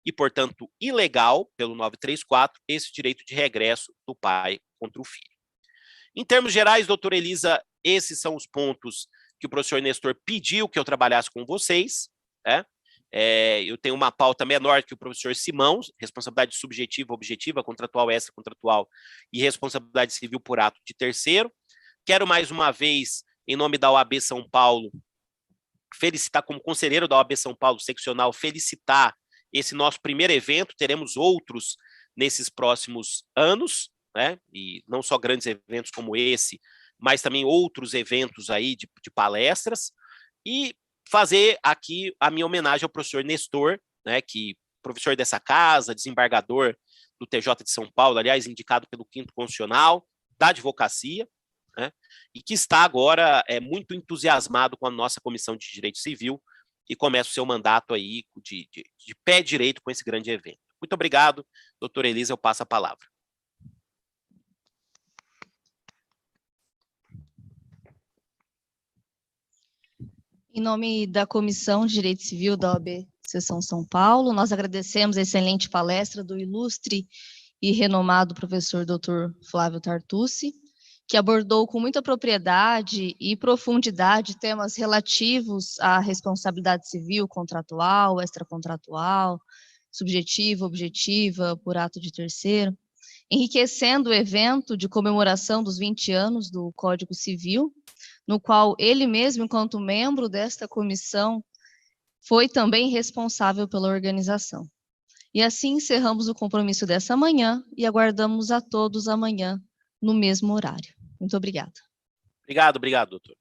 S1: e, portanto, ilegal, pelo 934, esse direito de regresso do pai contra o filho. Em termos gerais, doutora Elisa, esses são os pontos que o professor Nestor pediu que eu trabalhasse com vocês, né? Eu tenho uma pauta menor que o professor Simão, responsabilidade subjetiva, objetiva, contratual, extracontratual e responsabilidade civil por ato de terceiro. Quero mais uma vez, em nome da OAB São Paulo, felicitar como conselheiro da OAB São Paulo seccional, felicitar esse nosso primeiro evento, teremos outros nesses próximos anos, né? E não só grandes eventos como esse, mas também outros eventos aí de palestras, e fazer aqui a minha homenagem ao professor Nestor, né, que professor dessa casa, desembargador do TJ de São Paulo, aliás, indicado pelo 5º Constitucional, da advocacia, né, e que está agora muito entusiasmado com a nossa Comissão de Direito Civil e começa o seu mandato aí de pé direito com esse grande evento. Muito obrigado, doutora Elisa, eu passo a palavra.
S2: Em nome da Comissão de Direito Civil da OAB Seção São Paulo, nós agradecemos a excelente palestra do ilustre e renomado professor Dr. Flávio Tartucci, que abordou com muita propriedade e profundidade temas relativos à responsabilidade civil, contratual, extracontratual, subjetiva, objetiva, por ato de terceiro, enriquecendo o evento de comemoração dos 20 anos do Código Civil, no qual ele mesmo, enquanto membro desta comissão, foi também responsável pela organização. E assim encerramos o compromisso dessa manhã e aguardamos a todos amanhã no mesmo horário. Muito obrigada.
S1: Obrigado, doutor.